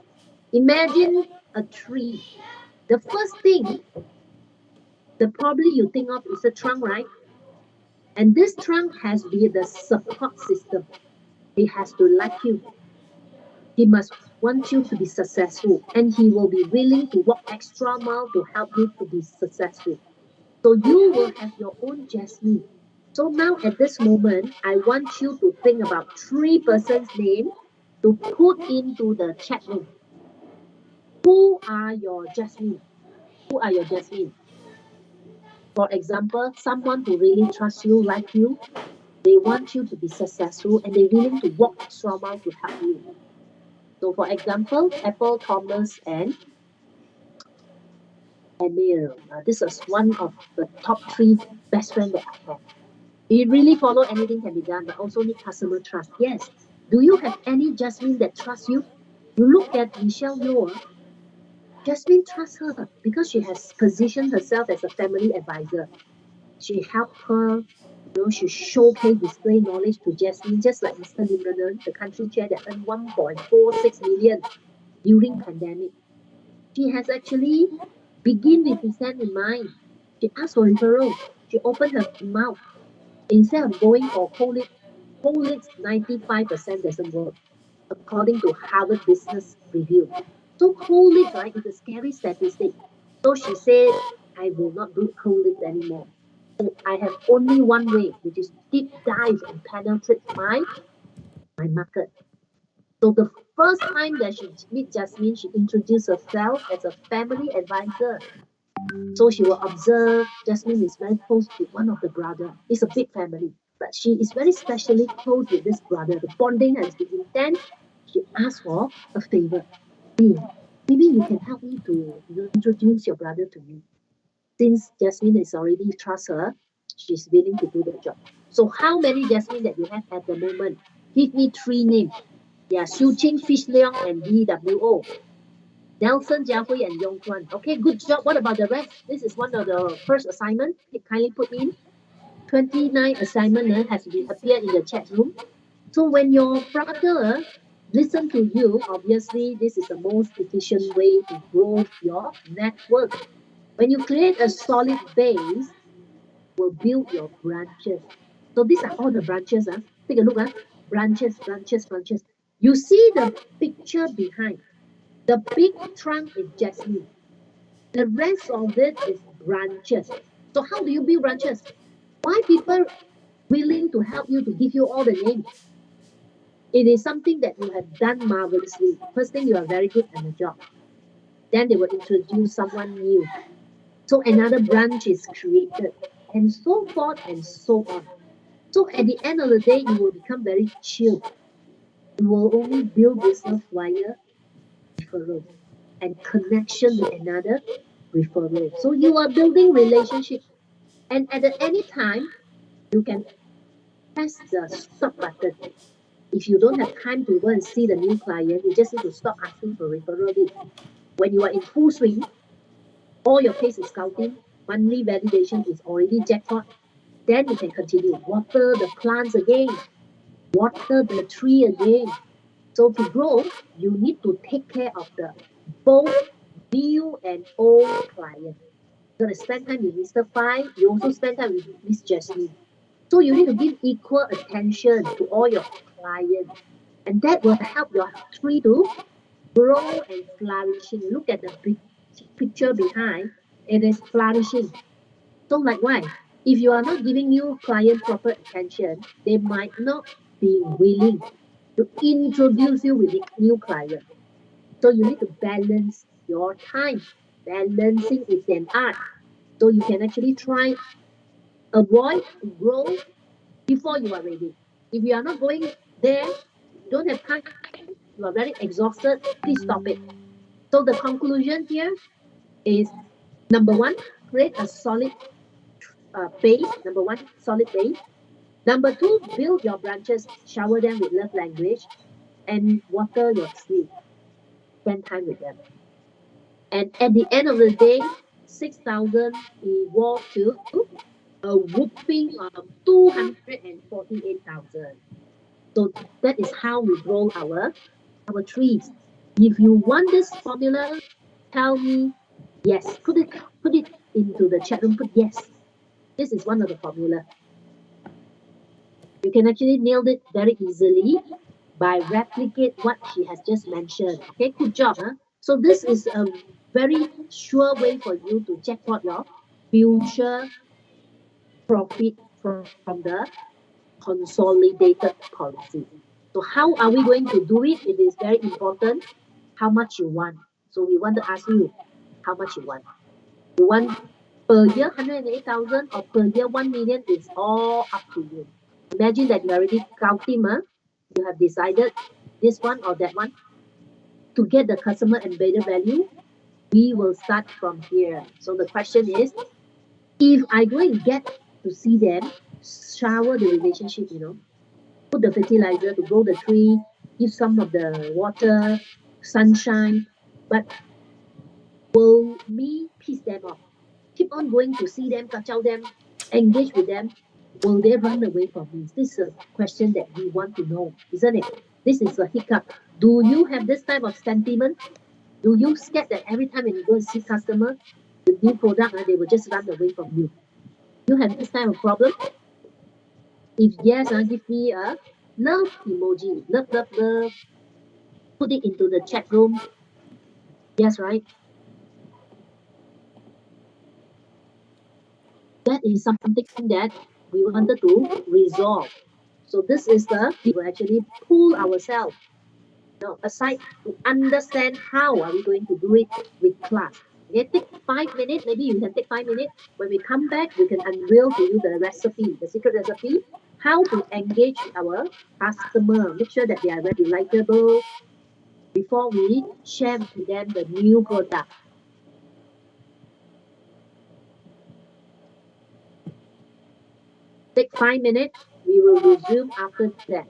Imagine a tree. The first thing, the probably you think of is a trunk, right? And this trunk has to be the support system. He has to like you. He must want you to be successful, and he will be willing to walk extra mile to help you to be successful. So you will have your own Jasmine. So now at this moment, I want you to think about 3 persons' name to put into the chat room. Who are your Jasmine? Who are your Jasmine? For example, someone who really trusts you, like you, they want you to be successful and they're willing to walk extra mile to help you. So for example, Apple, Thomas, and Emil. This is one of the top 3 best friends that I have. We really follow anything can be done, but also need customer trust. Yes. Do you have any Jasmine that trusts you? You look at Michelle Yeoh. Jasmine trusts her because she has positioned herself as a family advisor. She helped her, she showcase display knowledge to Jasmine, just like Mr. Lim Renan, the country chair that earned 1.46 million during pandemic. She has actually begin with his hand in mind. She asked for referral. She opened her mouth. Instead of going for whole leads 95% doesn't work, according to Harvard Business Review. So cold leads, right, is a scary statistic. So she said, I will not do cold leads anymore. So I have only one way, which is deep dive and penetrate my market. So the first time that she meet Jasmine, she introduced herself as a family advisor. So she will observe Jasmine is very close to one of the brother. It's a big family, but she is very specially close with this brother. The bonding has been intense. She asked for a favor. Hey, maybe you can help me to introduce your brother to me. Since Jasmine is already trust her, she's willing to do the job. So how many Jasmine that you have at the moment? Give me 3 names. Yeah, Shu Qing, Fish Leong, and DWO. Nelson, Jiahui, and Yong Chuan. Okay, good job. What about the rest? This is one of the first assignment. Kindly put in 29 assignment has to be appear in the chat room. So when your brother listen to you, obviously this is the most efficient way to grow your network. When you create a solid base, will build your branches. So these are all the branches. Take a look. Branches, branches, branches. You see the picture behind. The big trunk is Jasmine. The rest of it is branches. So how do you build branches? Why people willing to help you to give you all the names? It is something that you have done marvelously. First thing, you are very good at the job. Then they will introduce someone new. So another branch is created, and so forth and so on. So at the end of the day, you will become very chill. You will only build business via referral and connection with another referral. So you are building relationship, and at any time you can press the stop button. If you don't have time to go and see the new client, you just need to stop asking for referral lead. When you are in full swing, all your case is scouting, monthly validation is already jackpot, then you can continue. Water the plants again, water the tree again. So to grow, you need to take care of the both new and old client. You're gonna spend time with Mr. Fine, you also spend time with Miss Jasmine. So you need to give equal attention to all your clients. And that will help your tree to grow and flourishing. Look at the big picture behind. It is flourishing. So likewise, if you are not giving new client proper attention, they might not be willing to introduce you with the new client. So you need to balance your time. Balancing is an art. So you can actually try avoid to grow before you are ready. If you are not going there, you don't have time, you are very exhausted, please stop it. So the conclusion here is number one, create a solid base. Number one, solid base. Number two, build your branches, shower them with love language, and water your tree. Spend time with them. And at the end of the day, 6,000 evolved to a whooping 248,000. So that is how we grow our trees. If you want this formula, tell me yes. Put it into the chat room. Put yes. This is one of the formula. You can actually nail it very easily by replicate what she has just mentioned. Okay, good job. Huh? So this is a very sure way for you to jackpot your future profit from the consolidated policy. So how are we going to do it? It is very important how much you want. So we want to ask you how much you want. You want per year 108,000 or per year 1 million is all up to you. Imagine that you already counting, you have decided this one or that one. To get the customer embedded value, we will start from here. So the question is, if I go and get to see them, shower the relationship, put the fertilizer to grow the tree, give some of the water, sunshine, but will me piss them off? Keep on going to see them, kacau them, engage with them. Will they run away from me? This is a question that we want to know, isn't it? This is a hiccup. Do you have this type of sentiment? Do you scared that every time when you go and see customer with new product, they will just run away from you? You have this type of problem? If yes, give me a love emoji. Love, love, love. Put it into the chat room. Yes, right? That is something that we wanted to resolve. So this is the we will actually pull ourselves aside to understand how are we going to do it with class. Okay, take 5 minutes. Maybe you can take 5 minutes. When we come back, we can unveil to you the recipe, the secret recipe, how to engage our customer. Make sure that they are very delightable before we share with them the new product. Take 5 minutes. We will resume after that.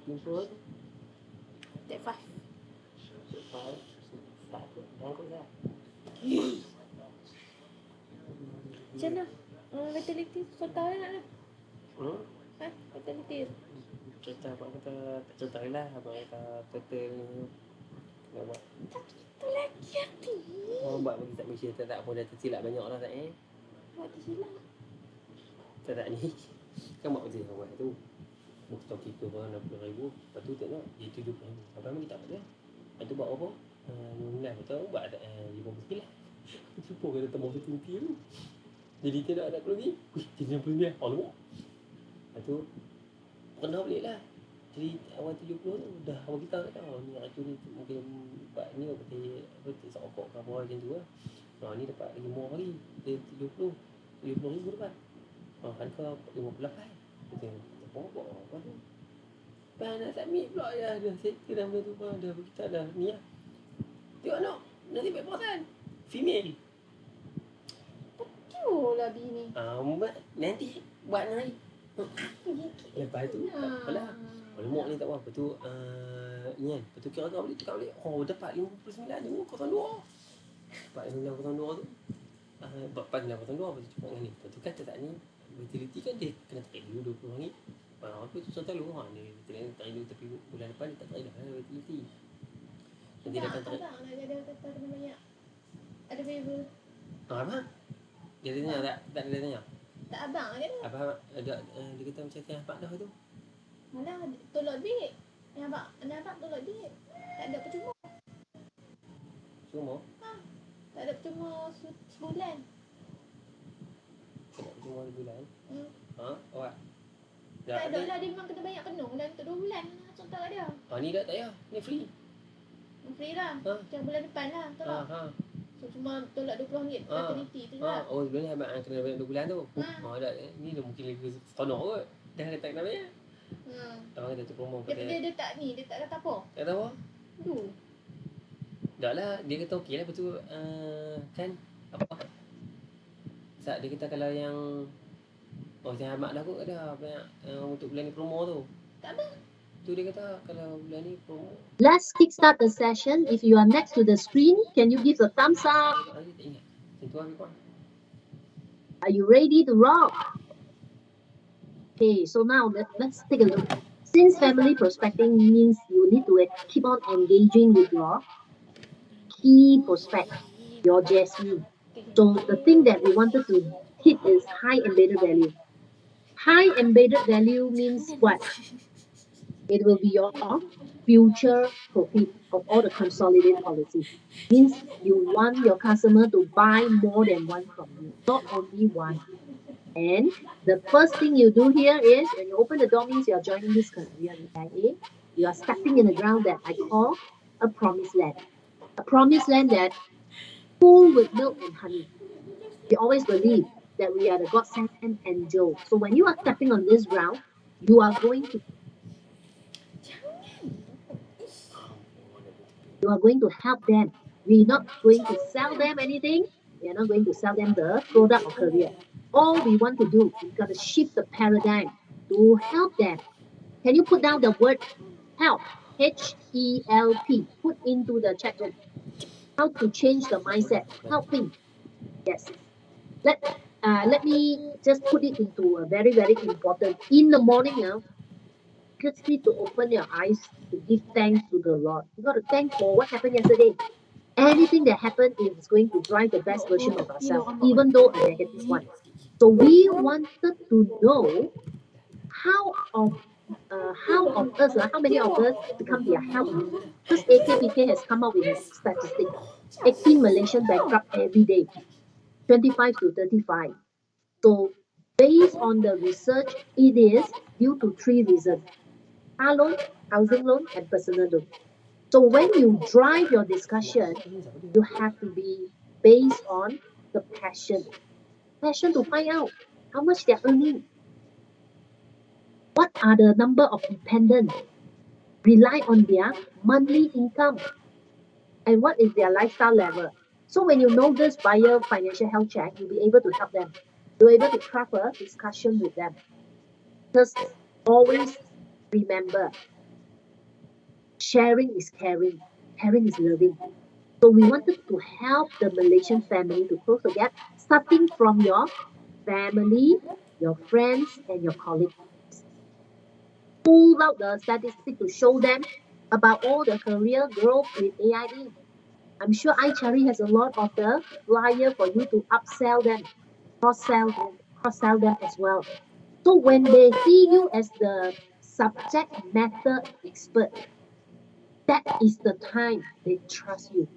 Improve. Step 5. Step 5. Yang kot lah. Macam mana? Vitality kau tahu nak lah. Vitality. Cerita abang kata, tak cerita lah. Abang kata total ni. Nak buat. Tu lagi hati. Orang buat bagi tak Malaysia tak pun dah tersilap banyak lah tak Buat tersilap. tak ni. Kan buat macam orang buat tu. Buat stok kita orang 60,000. Lepas tu tengok dia 70,000. Abang kita tak ada. Lepas tu buat apa? 16. Betul buat ada 59. Cuba kata tambah satu rupiah tu. Jadi tidak ada lagi. Wih, jadi 69. Alamak. Lepas tu rendah balik lah. Jadi awal 70 tu dah awal kita tak tahu ni racun ni mungkin buat ni apa tak rokok ke apa macam tu lah. Ni dapat lagi more lagi. Dia 70,000 dapat. Kan kau 58. Kita buat apa tu. Lepas nak submit pula ya. Dah settle dah benda tu. Dah kita dah ni lah. Tengok nak. Nanti baik perasan. Female. Betul lah bini. Nanti buat nanti. Lepas tu tak apalah. Lemak ni tak apa. Lepas tu ni kan. Lepas tu kira-kira balik tukar balik. Oh dapat 59 ni. 02. Dapat 5902 tu. Dapat 5902. Lepas tu cakap dengan ni. Lepas tu kata tak ni. Utility kan dia kena tarik dulu RM20. Apa tu contoh lu. Ni utility tarik dulu tapi bulan depan dia tak tarik dah utility. Nanti dia akan tarik. Abang nak jaga kata kena banyak. Ada favor. Apa? Dia tanya tak ada tanya. Tak abang je dah. Abang ada dia kata macam tiap pak dah tu. Mana tolak duit. Yang abang tolak duit. Tak ada percuma. Cuma Tak ada percuma sebulan. tak cuma bulan. Awak. Tak ada lah, dia memang kena banyak penuh dan untuk 2 bulan contoh kat dia. Ni tak payah. Ni free. Free lah. Macam bulan depan lah tolak. So cuma tolak RM20 fertility tu lah. Oh sebelum ni abang kena bayar 2 bulan tu. Dah ni dah mungkin lagi seronok kot. Dah kata tak nak bayar. Abang kata tu promo kata. Dia tak ni, dia tak kata apa. Tak tahu apa? Tu. Dah lah, dia kata okey lah. Lepas tu kan apa? Saat dia kata kalau yang macam Ahmad dah kot ada banyak untuk bulan ni promo tu. Tak apa. Tu dia kata kalau bulan ni promo. Let's kickstart the session. If you are next to the screen, can you give a thumbs up? Tak ingat. Macam tu lah lebih kurang. Are you ready to rock? Okay, so now let's take a look. Since family prospecting means you need to keep on engaging with your key prospect, your Jasmine. So the thing that we wanted to hit is high embedded value. High embedded value means what? It will be your future profit of all the consolidated policy. Means you want your customer to buy more than one from you, not only one. And the first thing you do here is when you open the door means you are joining this career in IA. You are stepping in the ground that I call a promised land. A promised land that full with milk and honey. We always believe that we are the God sent an angel. So when you are stepping on this ground, you are going to help them. We're not going to sell them anything. We are not going to sell them the product or career. All we want to do is got to shift the paradigm to help them. Can you put down the word help? H-E-L-P. Put into the chat room. How to change the mindset. Helping. Yes. Let me just put it into a very, very important. In the morning now, just need to open your eyes to give thanks to the Lord. You got to thank for what happened yesterday. Anything that happened is going to drive the best version of ourselves, even though a negative one. So we wanted to know how many of us become their help. Because AKPK has come up with a statistic. 18 Malaysian bankrupt every day, 25 to 35. So based on the research, it is due to 3 reasons: car loan, housing loan, and personal loan. So when you drive your discussion, you have to be based on the passion to find out how much they're earning. What are the number of dependents rely on their monthly income? And what is their lifestyle level? So when you know this via financial health check, you'll be able to help them. You're able to craft a discussion with them. Just always remember, Sharing is caring. Caring is loving. So we wanted to help the Malaysian family to close the gap, starting from your family, your friends, and your colleagues. Pull out the statistic to show them about all the career growth with AIE. I'm sure iCharity has a lot of the flyer for you to upsell them, cross-sell them as well. So when they see you as the subject matter expert, that is the time they trust you.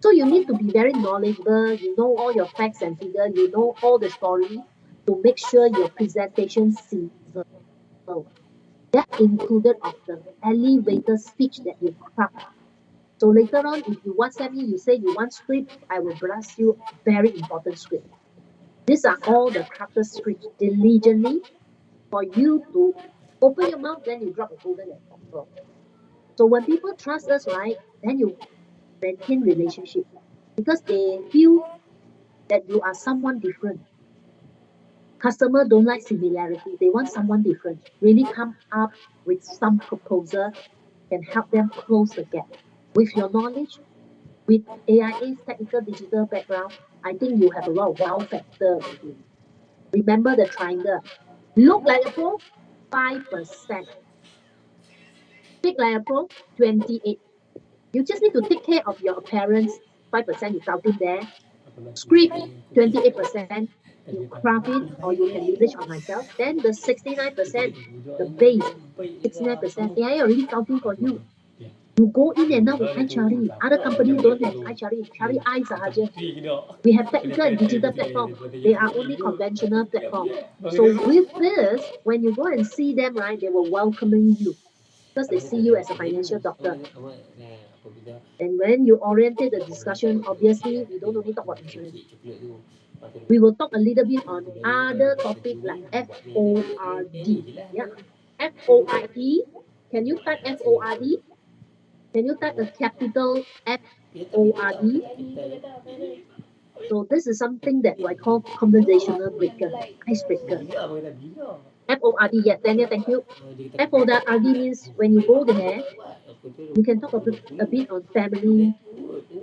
So you need to be very knowledgeable, you know all your facts and figures, you know all the story to make sure your presentation sizzle. That included of the elevator speech that you craft. So later on, if you WhatsApp me, you say you want script, I will blast you very important script. These are all the crafted scripts diligently for you to open your mouth, then you drop a golden apple. So when people trust us, right, then you maintain relationship because they feel that you are someone different. Customer don't like similarity. They want someone different. Really come up with some proposal can help them close the gap. With your knowledge, with AIA's technical digital background, I think you have a lot of wow factor with you. Remember the triangle. Look like a pro, 5%. Speak like a pro, 28. You just need to take care of your appearance, 5% you count in there. Script, 28%, you craft it or you can leverage on myself. Then the 69%, the base, 69%, AI already counting for you. You go in and out with iCharity. Other company don't have iCharity. Cari I sahaja. We have technical and digital platform. They are only conventional platform. So with this, when you go and see them, right, they will welcoming you because they see you as a financial doctor. And when you orientate the discussion, obviously, we don't only talk about insurance. We will talk a little bit on other topic like FORD. Yeah, FORD. Can you type FORD? Can you type a capital FORD? So this is something that I call conversational breaker, icebreaker. FORD, yeah, Daniel, thank you. FORD means when you go there, you can talk a bit on family,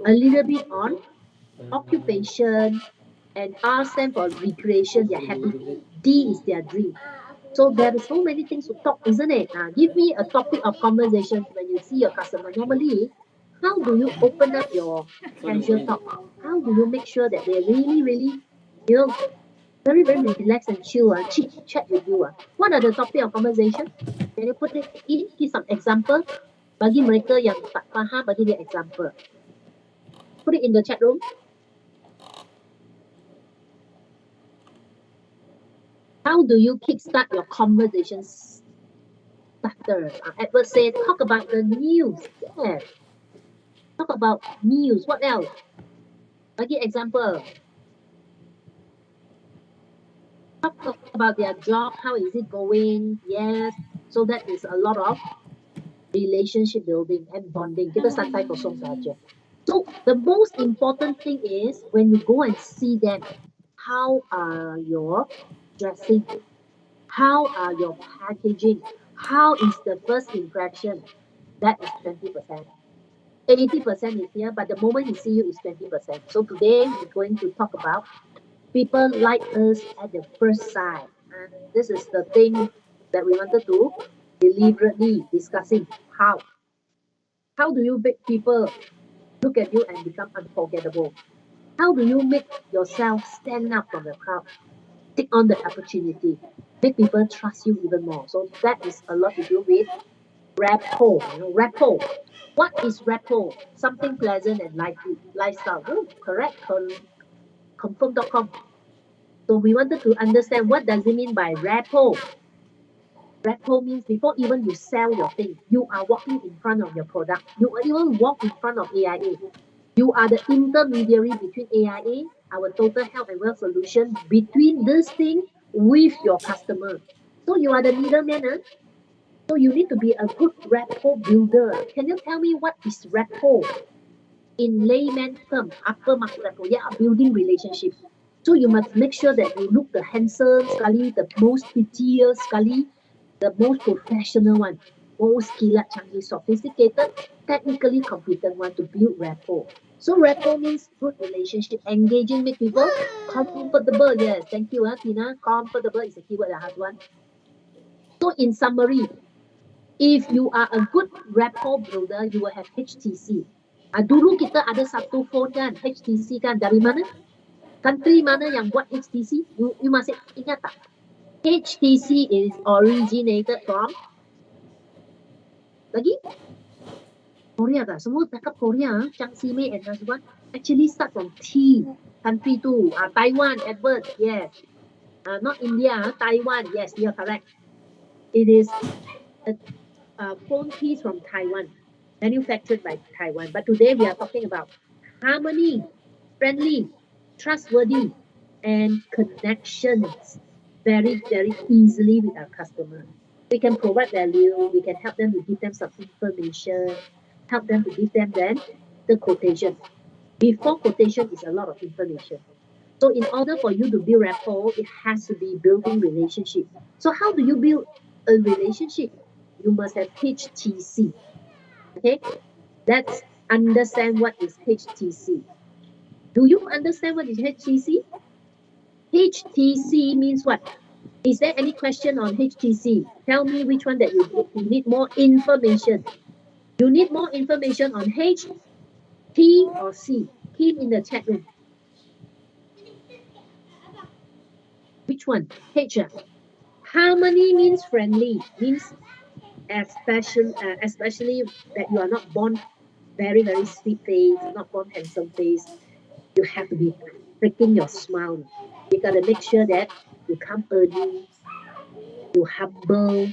a little bit on occupation, and R stand for recreation, they're happy. D is their dream. So there is so many things to talk, isn't it? Give me a topic of conversation when you see your customer. Normally, how do you open up your casual talk? How do you make sure that they really, really, you know, very, very relaxed and chill, chit chat with you? What are the topic of conversation? Can you put it in? Give some example. Bagi mereka yang tak faham, bagi dia example. Put it in the chat room. How do you kickstart your conversation starters? Edward said, talk about the news. Yeah. Talk about news. What else? Bagi example. Talk about their job. How is it going? Yes. So that is a lot of relationship building and bonding. Kita santai kosong saja. So the most important thing is when you go and see them, how are your dressing? How are your packaging? How is the first impression? That is 20%. 80% is here, but the moment he see you is 20%. So today we're going to talk about people like us at the first sight. And this is the thing that we wanted to deliberately discussing. How? How do you make people look at you and become unforgettable? How do you make yourself stand up from the crowd? Take on the opportunity. Make people trust you even more. So that is a lot to do with rapport. Rapport. What is rapport? Something pleasant and lively lifestyle. Oh, correct. Confirm.com. So we wanted to understand what does it mean by rapport. Rapport means before even you sell your thing, you are walking in front of your product. You even walk in front of AIA. You are the intermediary between AIA, our total health and wealth solution, between this thing with your customer. So you are the middleman. So you need to be a good rapport builder. Can you tell me what is rapport? In layman term, upper market rapport, yeah, building relationship. So you must make sure that you look the handsome sekali, the most prettier sekali, the most professional one. most skilled, canggih, sophisticated, technically competent one to build rapport. So rapport means good relationship, engaging, make people comfortable. Yes, thank you, Tina. Comfortable is a keyword, husband. So in summary, if you are a good rapport builder, you will have HTC. Dulu kita ada satu phone kan, HTC kan, dari mana? Country mana yang buat HTC? You masih ingat tak? HTC is originated from lagi Korea tak? Semua cakap Korea. Chang Simei and Nazwan actually start from T. Country tu. Taiwan, Edward, yes. Not India, Taiwan, yes, you're correct. It is a phone piece from Taiwan, manufactured by Taiwan. But today we are talking about harmony, friendly, trustworthy, and connections very, very easily with our customer. We can provide value, we can help them to give them some information, help them to give them then the quotation. Before quotation is a lot of information. So in order for you to build rapport, it has to be building relationship. So how do you build a relationship? You must have HTC. Okay, let's understand what is HTC. Do you understand what is HTC? HTC means what? Is there any question on HTC? Tell me which one that you need more information. You need more information on H, T, or C. Keep in the chat room. Which one? H. Harmony means friendly, means especially that you are not born very, very sweet face, not born handsome face. You have to be freaking your smile. You gotta make sure that you come early, you humble,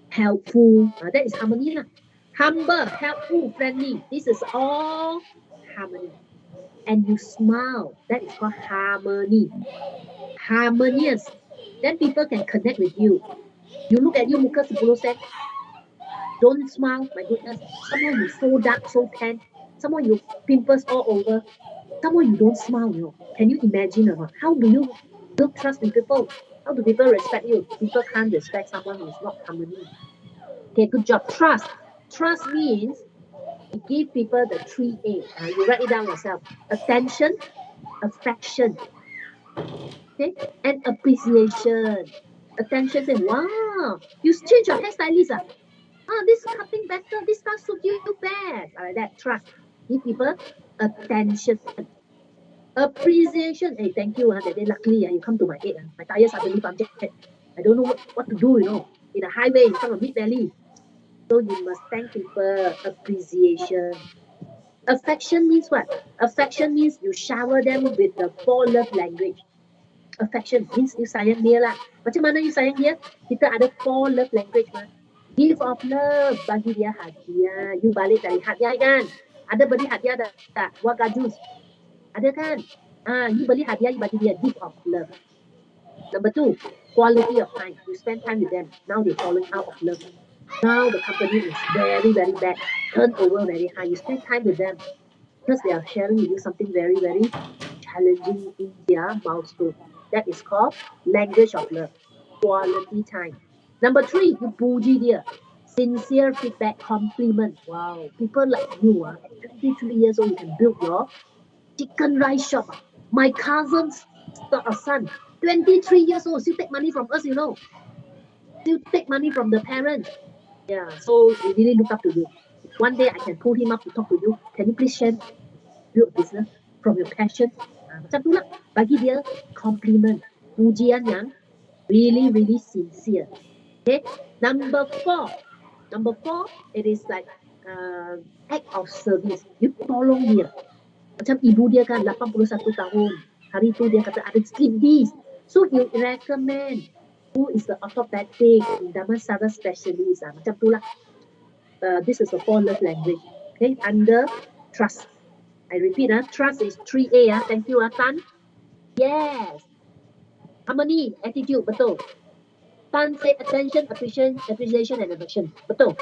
helpful. That is harmony lah. Humble, helpful, friendly. This is all harmony. And you smile. That is called harmony. Harmonious. Then people can connect with you. You look at you, muka 10 sen. Don't smile, my goodness. Someone you so dark, so tan. Someone you pimples all over. Someone you don't smile, you know. Can you imagine or not? How do you build trust with people? How do people respect you? People can't respect someone who is not harmony. Okay, good job. Trust. Trust means you give people the 3A. You write it down yourself. Attention, affection, okay, and appreciation. Attention, say, wow, you change your hairstylist. This cutting better, this style suit you best. Like that, trust. Give people attention. Appreciation. Hey, thank you. That day, luckily, you come to my aid. My tires suddenly punctured. I don't know what to do, you know. In a highway, in front of Mid Valley. So you must thank people. Appreciation. Affection means what? Affection means you shower them with the 4 love language. Affection means you sayang dia lah. Macam mana you sayang dia? Kita ada 4 love language mah. Gift of love, bagi dia hadiah. You balik dari hadiah kan? Ada beli hadiah tak? Wagah jus. Ada kan? You beli hadiah, you bagi dia gift of love. Number 2, quality of time. You spend time with them. Now they're falling out of love. Now the company is very, very bad. Turnover very high. You spend time with them because they are sharing with you something very, very challenging in their milestone. That is called language of love. Quality time. Number 3, you puji dia. Sincere feedback, compliment. Wow, people like you at 23 years old, you can build your chicken rice shop. My cousin's son, 23 years old, still take money from us, you know. Still take money from the parents. Yeah, so we really look up to you. One day I can pull him up to talk to you. Can you please share build business from your passion? Macam tu lah. Bagi dia compliment. Pujian yang really, really sincere. Okay. Number 4, it is like act of service. You tolong dia. Macam ibu dia kan 81 tahun. Hari tu dia kata ada slip disc. So you recommend who is the orthopedic, Damansara specialist. Macam tu lah. This is a 4 love language. Okay, under trust. I repeat, trust is 3A. Thank you, Tan. Yes. Harmony, attitude, betul. Tan say attention, appreciation, and affection. Betul.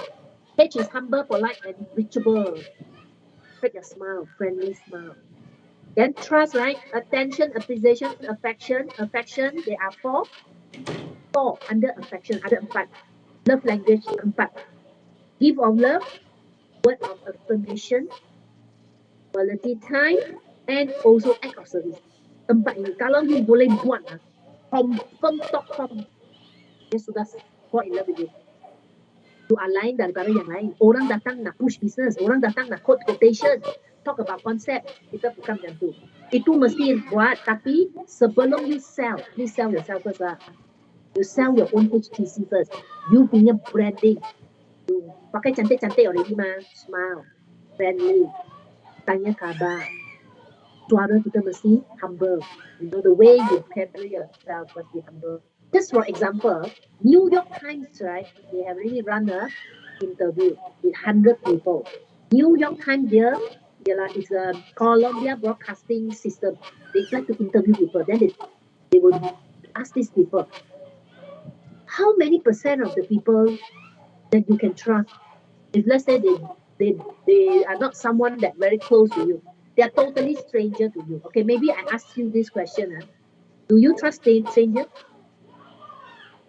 H is humble, polite, and reachable. Make a smile, friendly smile. Then trust, right? Attention, appreciation, affection. They are 4. Under affection, ada 4. Love language 4. Gift of love, word of affirmation, quality time, and also act of service. 4 ini. Kalau you boleh buat, confirm top form. Dia sudah fall in love with you. Doa lain daripada yang lain. Orang datang nak push business, orang datang nak quotation, talk about concept, kita bukan macam tu. Itu mesti buat, tapi sebelum you sell yourself first lah. You sell your own HTC first. You punya branding. You pakai cantik-cantik already mah. Smile. Friendly. Tanya khabar. Suara kita mesti humble. You know, the way you carry yourself must be humble. Just for example, New York Times, right? They have really run a interview with 100 people. New York Times here, it's a Columbia Broadcasting System. They try to interview people. Then they would ask these people, how many percent of the people that you can trust? If let's say they are not someone that very close to you, they are totally stranger to you. Okay, maybe I ask you this question. Do you trust stranger?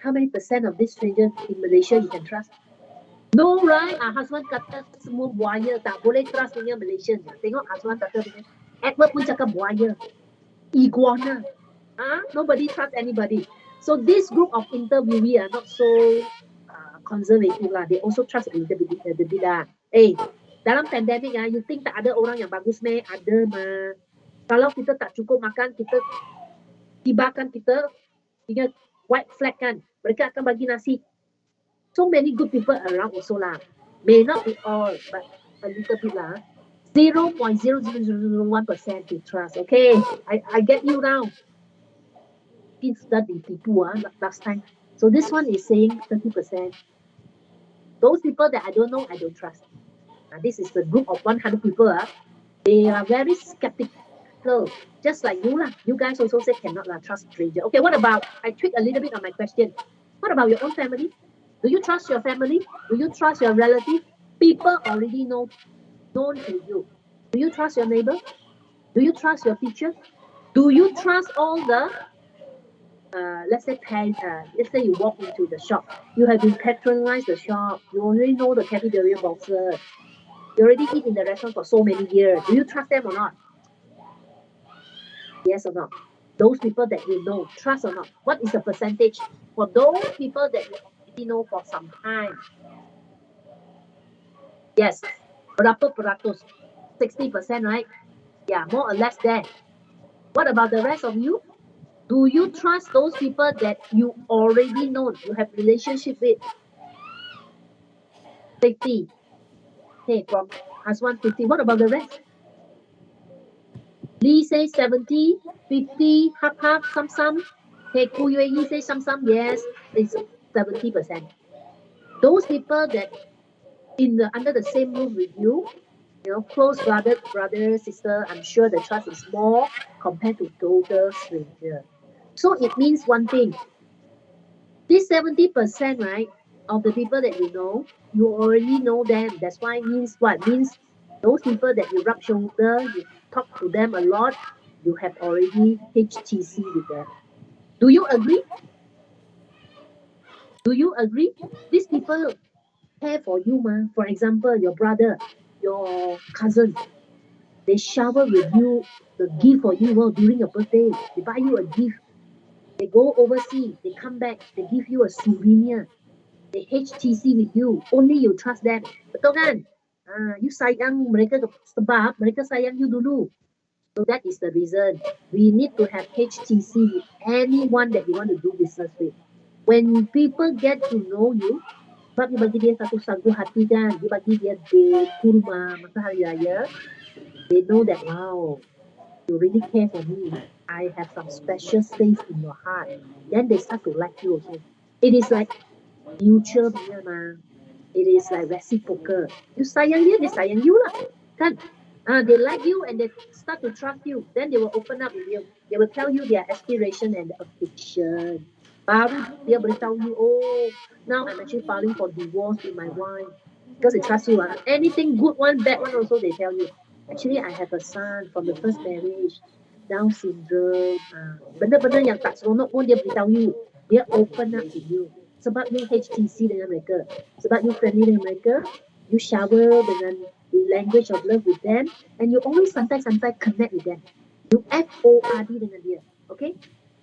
How many percent of these strangers in Malaysia you can trust? No, right? Husband kata semua buaya, tak boleh trust punya Malaysian. Tengok husband kata punya. Edward pun cakap buaya. Iguana. Nobody trust anybody. So this group of interviewee are not so conservative lah. They also trust a little bit lah. Dalam pandemic you think tak ada orang yang bagus meh? Ada mah. Kalau kita tak cukup makan, kita tibakan kita punya white flag kan. Mereka akan bagi nasi. So many good people around also lah. May not be all, but a little bit lah. 0.0001% to trust. Okay, I get you now. It's that ditipu last time. So this one is saying 30%. Those people that I don't know, I don't trust. This is the group of 100 people. They are very skeptical, just like you lah. You guys also say cannot trust stranger. Okay, what about, I tweak a little bit on my question. What about your own family? Do you trust your family? Do you trust your relative? People already known to you. Do you trust your neighbor? Do you trust your teacher? Do you trust all the let's say you walk into the shop, you have been patronized the shop, you already know the cafeteria bosses, you already eat in the restaurant for so many years. Do you trust them or not? Yes or no? Those people that you know, trust or not? What is the percentage for those people that you already know for some time? Yes, berapa peratus? 60%, right? Yeah, more or less there. What about the rest of you? Do you trust those people that you already know, you have relationship with? 50. Okay, from husband 50. What about the rest? Lee says 70, 50, half, some. Okay, Ku Yue says some. Yes, it's 70%. Those people that under the same room with you, close brother, sister, I'm sure the trust is more compared to total stranger. So it means one thing. This 70%, right, of the people that you know, you already know them. That's why it means what? Means those people that you rub shoulder, you talk to them a lot, you have already HTC with them. Do you agree? Do you agree? These people care for you, man. For example, your brother, your cousin, they shower with you, the gift for you during your birthday. They buy you a gift. They go overseas, they come back, they give you a souvenir. They HTC with you. Only you trust them. Betul kan? You sayang mereka sebab mereka sayang you dulu. So that is the reason. We need to have HTC with anyone that you want to do business with. When people get to know you, sebab you bagi dia satu sagu hati kan, you bagi dia kurma masa hari raya, they know that, wow, you really care for me. I have some special space in your heart. Then they start to like you also. It is like mutual punya mah. It is like reciprocal. You sayang dia sayang you lah. Kan? They like you and they start to trust you. Then they will open up with you. They will tell you their aspiration and affliction. Baru dia beritahu you, oh, now I'm actually filing for divorce with my wife. Because they trust you. Anything good one, bad one also they tell you. Actually, I have a son from the first marriage. Down syndrome. Benda-benda yang tak seronok pun dia beritahu you. Dia open up to you. sebab you HTC dengan mereka, sebab you friendly dengan mereka, you shower dengan language of love with them, and you always santai-santai connect with them. You FORD dengan dia, okay?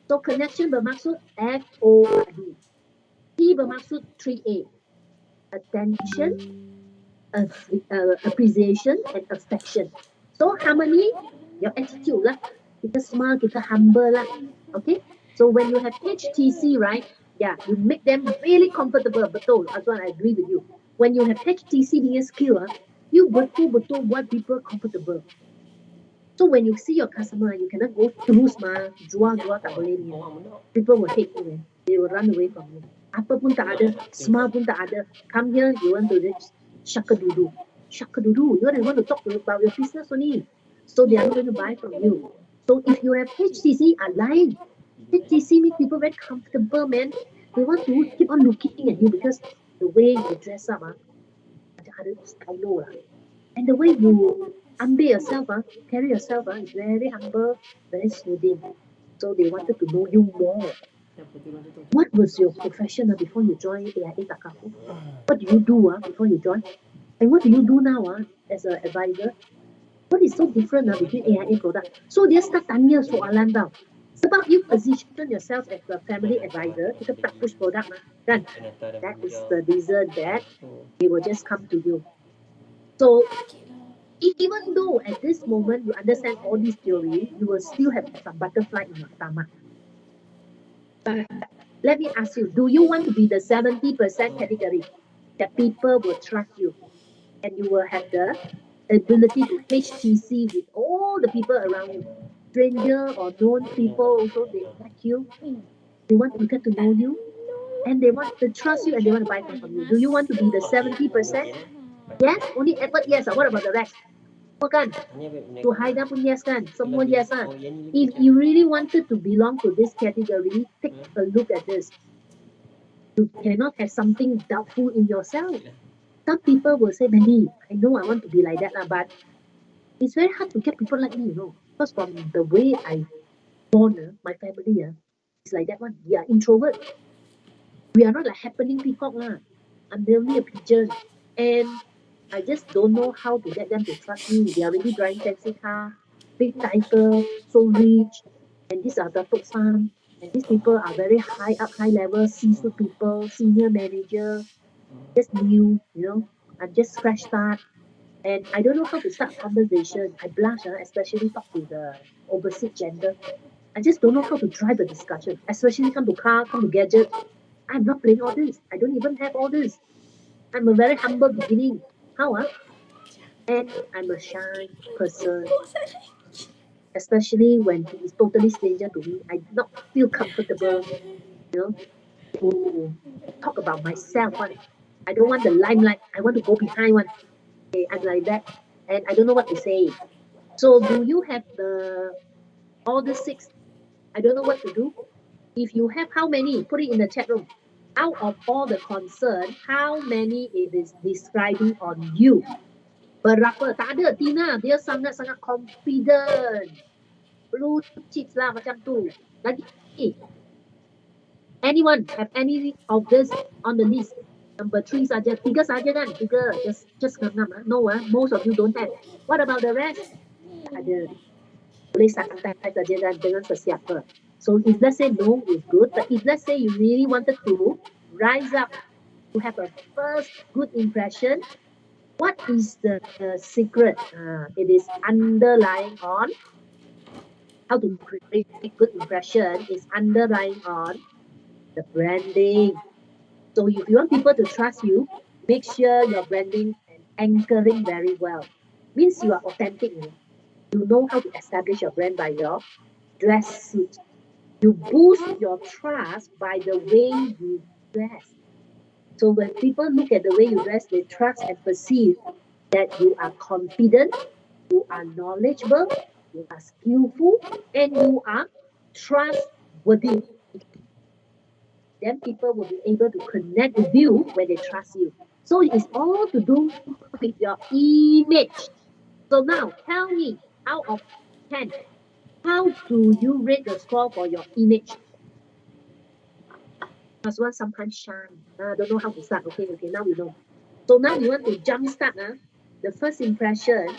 So connection bermaksud FORD. T bermaksud 3A. Attention, appreciation, and affection. So harmony, your attitude lah. Kita smile, kita humble lah. Okay? So when you have HTC, right? Yeah, you make them really comfortable. Betul, Azwan, I agree with you. When you have HTC punya skill, you betul-betul buat people comfortable. So when you see your customer, you cannot go through smile, jual-jual tak boleh ni. People will hate you, man. They will run away from you. Apa pun tak ada, smile pun tak ada. Come here, you want to reach shakadudu. Shakadudu, you want to talk about your business only. So they are not going to buy from you. So if you have HTC, are lying. HTC makes people very comfortable, man. They want to keep on looking at you because the way you dress up, macam ada stylo lah. And the way you ambil yourself, carry yourself, is very humble, very soothing. So they wanted to know you more. What was your profession before you joined AIA Takaful? What do you do before you join? And what do you do now as an advisor? What is so different between AIA product? So dia start tanya soalan tau. Sebab you position yourself as a family advisor, kita tak push product kan? That is the reason that they will just come to you. So even though at this moment you understand all this theory, you will still have some butterfly in your stomach. But let me ask you, do you want to be the 70% category that people will trust you and you will have the ability to HTC with all the people around you? Stranger or known people also, they like you. They want to get to know you and they want to trust you and they want to buy from you. Do you want to be the 70%? Yes? Only effort yes. What about the rest? Kan? To Haida pun yes kan? Semua yes kan? If you really wanted to belong to this category, take a look at this. You cannot have something doubtful in yourself. Some people will say, Mandy, I know I want to be like that, but it's very hard to get people like me, Because from the way I born, my family, it's like that one. We are introvert. We are not like happening peacock. I'm only a pigeon. And I just don't know how to get them to trust me. They are already driving fancy car, big title, so rich. And these are Datuk San. And these people are very high up, high level, C-suite people, senior manager. Just new, I'm just fresh start. And I don't know how to start conversation. I blush, especially talk to the opposite gender. I just don't know how to drive a discussion, especially come to car, come to gadget. I'm not playing all this. I don't even have all this. I'm a very humble beginning. How, And I'm a shy person. Especially when he is totally stranger to me. I do not feel comfortable, to talk about myself. I don't want the limelight. I want to go behind one. Okay, I'm like that. And I don't know what to say. So do you have all the 6? I don't know what to do. If you have how many? Put it in the chat room. Out of all the concern, how many it is describing on you? Berapa? Tak ada, Tina. Dia sangat-sangat confident. Blue chips lah macam tu. Lagi. Anyone have any of this on the list? Number 3 saja. 3 saja kan? 3. Just 6. No, most of you don't have. What about the rest? Tak ada. Boleh santai saja kan dengan sesiapa. So if let's say no is good, but if let's say you really wanted to rise up to have a first good impression, what is the secret? It is underlying on how to create a good impression is underlying on the branding. So if you want people to trust you, make sure your branding and anchoring very well. Means you are authentic. You know how to establish your brand by your dress suit. You boost your trust by the way you dress. So when people look at the way you dress, they trust and perceive that you are confident, you are knowledgeable, you are skillful, and you are trustworthy. Then people will be able to connect with you when they trust you. So it's all to do with your image. So now tell me, out of 10, how do you rate the score for your image? +1 sometimes shine. Don't know how to start. Okay, now we know. So now we want to jump start. The first impression,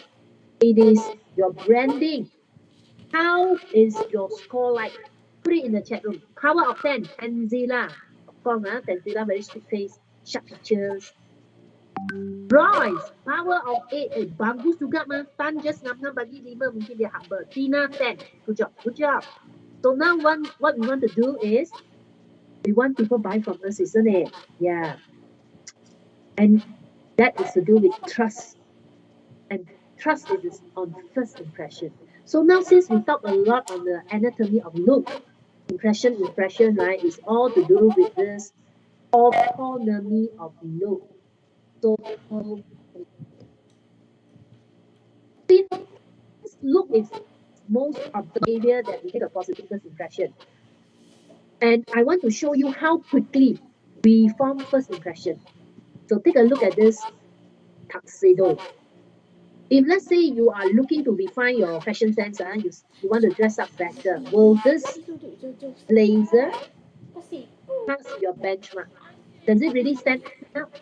it is your branding. How is your score like? Put it in the chat room. Power of 10, Tanzila. Of course, Tanzila very sweet face, sharp features. Royce, power of 8. Bagus juga mah. Tan just ngam-ngam bagi 5, mungkin dia humble. Tina 10. Good job, good job. So now what we want to do is, we want people buy from us, isn't it? Yeah. And that is to do with trust. And trust is on first impression. So now since we talk a lot on the anatomy of look, impression, right, is all to do with this autonomy of look. So this look is most of the area that we take a positive first impression. And I want to show you how quickly we form first impression. So take a look at this tuxedo. If let's say you are looking to refine your fashion sense, you want to dress up better, will this blazer pass your benchmark? Does it really stand out?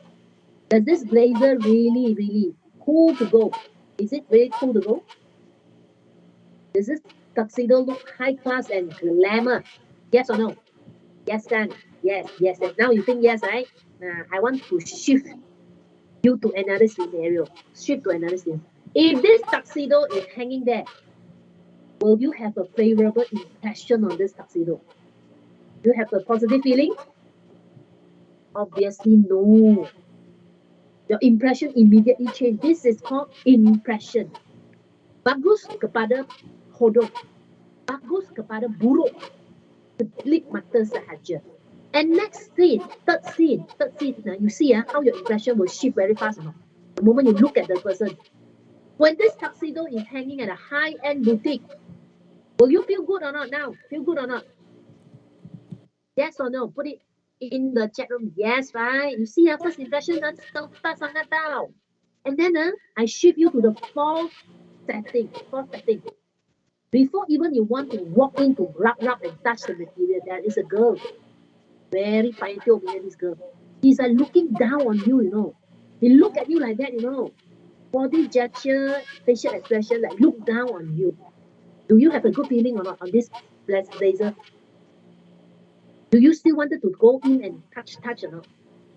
Does this blazer really cool to go? Is it really cool to go? Does this tuxedo look high class and glamour? Yes or no? Yes, Dan. Yes. Now you think yes, right? I want to shift you to another scenario. Shift to another scenario. If this tuxedo is hanging there, will you have a favorable impression on this tuxedo? Do you have a positive feeling? Obviously, no. Your impression immediately change. This is called impression. Bagus kepada hodong. Bagus kepada buruk. Kedip mata sahaja. And next scene, third scene. You see how your impression will shift very fast. The moment you look at the person. When this tuxedo is hanging at a high-end boutique, will you feel good or not now? Feel good or not? Yes or no? Put it in the chat room. Yes, right? You see, first impression tak sangat tahu. And then I shift you to the fourth setting. Before even you want to walk in to rub and touch the material, there is a girl. Very paitio, this girl. He's like looking down on you, He look at you like that, Body gesture, facial expression, like look down on you. Do you have a good feeling or not on this blazer? Do you still wanted to go in and touch or not?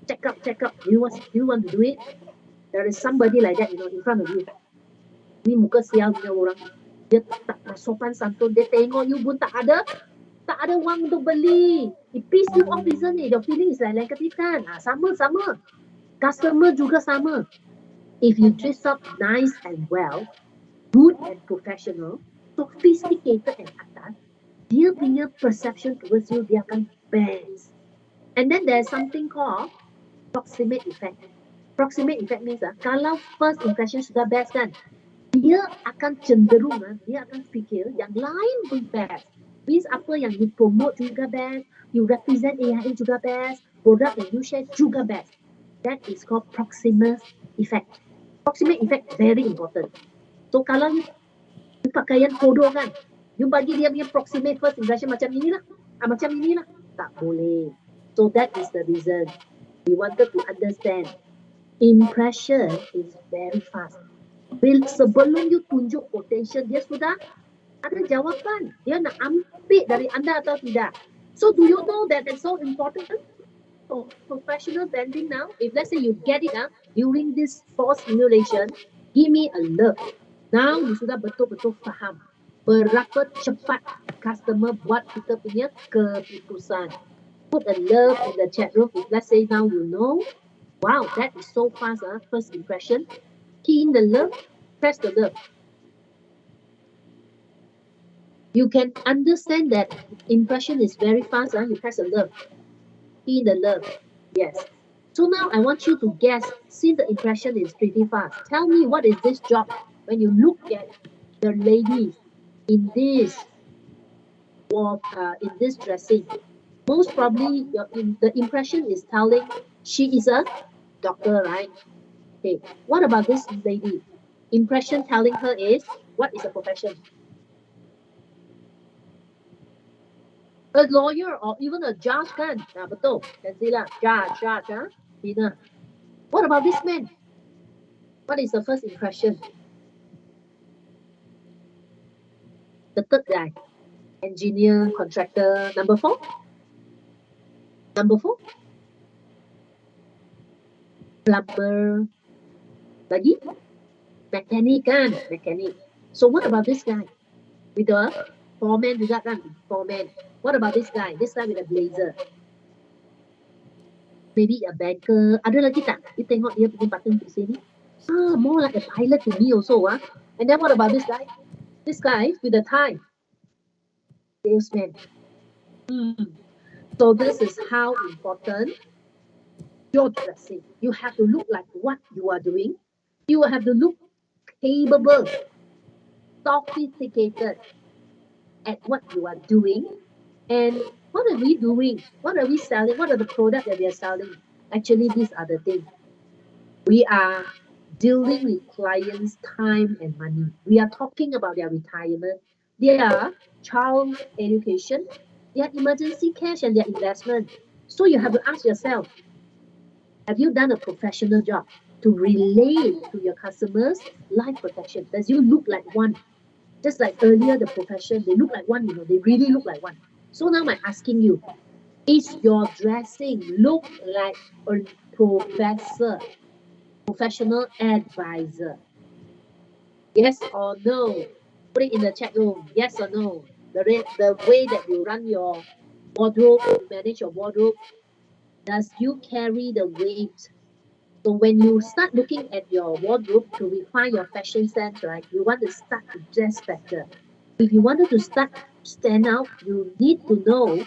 Check out. Do you want to do it? There is somebody like that, in front of you. Ni muka sial punya orang. Dia tak sopan santun. Dia tengok you pun tak ada wang untuk beli. It piss you off, isn't it? Your feeling is like negative kan? Sama. Customer juga sama. If you dress up nice and well, good and professional, sophisticated and atas, dia punya perception towards you, dia akan best. And then there's something called proximate effect. Proximate effect means kalau first impression sudah best kan, dia akan cenderung, dia akan fikir yang lain pun best. Means apa yang you promote juga best, you represent AIA juga best, produk yang you share juga best. That is called proximate effect. Proximate effect very important. So kalau you pakaian kodoh kan, you bagi dia punya proximate first impression macam inilah. Tak boleh. So that is the reason we wanted to understand. Impression is very fast. Sebelum you tunjuk potential, dia sudah ada jawapan. Dia nak ambil dari anda atau tidak. So do you know that it's so important for professional branding now? If let's say you get it during this force simulation, give me a look. Now you sudah betul-betul faham berapa cepat customer buat kita punya keputusan. Put a love in the chat room. If let's say now you know, wow, that is so fast. First impression. Key in the love, press the love. You can understand that impression is very fast. You press the love. Key in the love. Yes. So now I want you to guess, since the impression is pretty fast, tell me what is this job when you look at the ladies in this dressing. Most probably the impression is telling she is a doctor, right? Okay. What about this lady? Impression telling her is, what is her profession? A lawyer or even a judge kan. Betul. Can see lah. Judge, Tina. What about this man? What is the first impression? The third guy. Engineer, contractor. Number 4? Number 4? Plumber. Lagi? Mechanic kan? Mechanic. So what about this guy? With the foreman juga kan? Foreman. What about this guy? This guy with a blazer. Maybe a banker. Ada lagi tak? You tengok dia punya button di sini. More like a pilot to me also. And then what about this guy? This guy with a tie. Salesman. So this is how important your dressing. You have to look like what you are doing. You have to look capable, sophisticated at what you are doing. And what are we doing? What are we selling? What are the products that we are selling? Actually, these are the things. We are dealing with clients' time and money. We are talking about their retirement, their child education, their emergency cash, and their investment. So you have to ask yourself, have you done a professional job to relate to your customers' life protection? Does you look like one? Just like earlier, the profession, they look like one, they really look like one. So now I'm asking you, is your dressing look like a professor, professional advisor? Yes or no? Put it in the chat room. Yes or no? The way that you run your wardrobe, you manage your wardrobe, does you carry the weight? So when you start looking at your wardrobe to refine your fashion sense, right, you want to start to dress better. If you wanted to start stand out, you need to know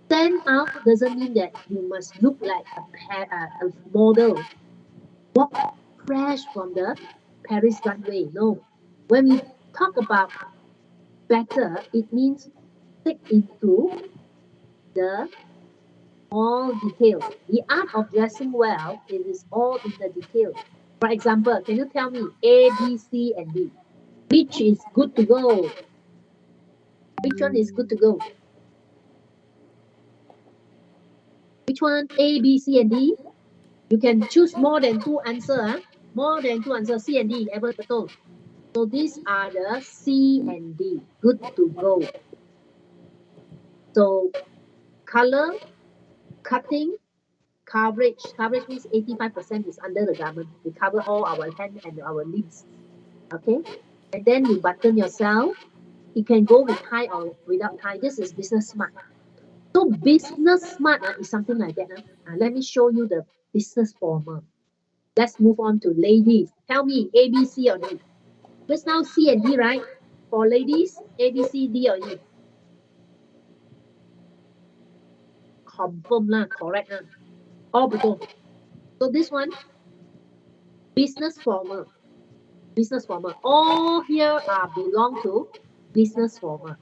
stand out doesn't mean that you must look like a model. Walk fresh from the Paris runway. No. When we talk about better, it means take into the all details. The art of dressing well, it is all in the details. For example, can you tell me A, B, C, and D? Which is good to go? Which one is good to go? Which one? A, B, C, and D? You can choose more than 2 answers. More than 2 answers. C and D. Ever betul. So these are the C and D. Good to go. So color, cutting, coverage. Coverage means 85% is under the garment. We cover all our hand and our limbs. Okay? And then you button yourself. You can go with tie or without tie. This is business smart. So business smart is something like that. Let me show you the business formal. Let's move on to ladies. Tell me A, B, C or D. Just now C and D, right? For ladies, A, B, C, D or E. Confirm lah, correct lah. All betul. So this one, business formal. Business formal. All here belong to business formal.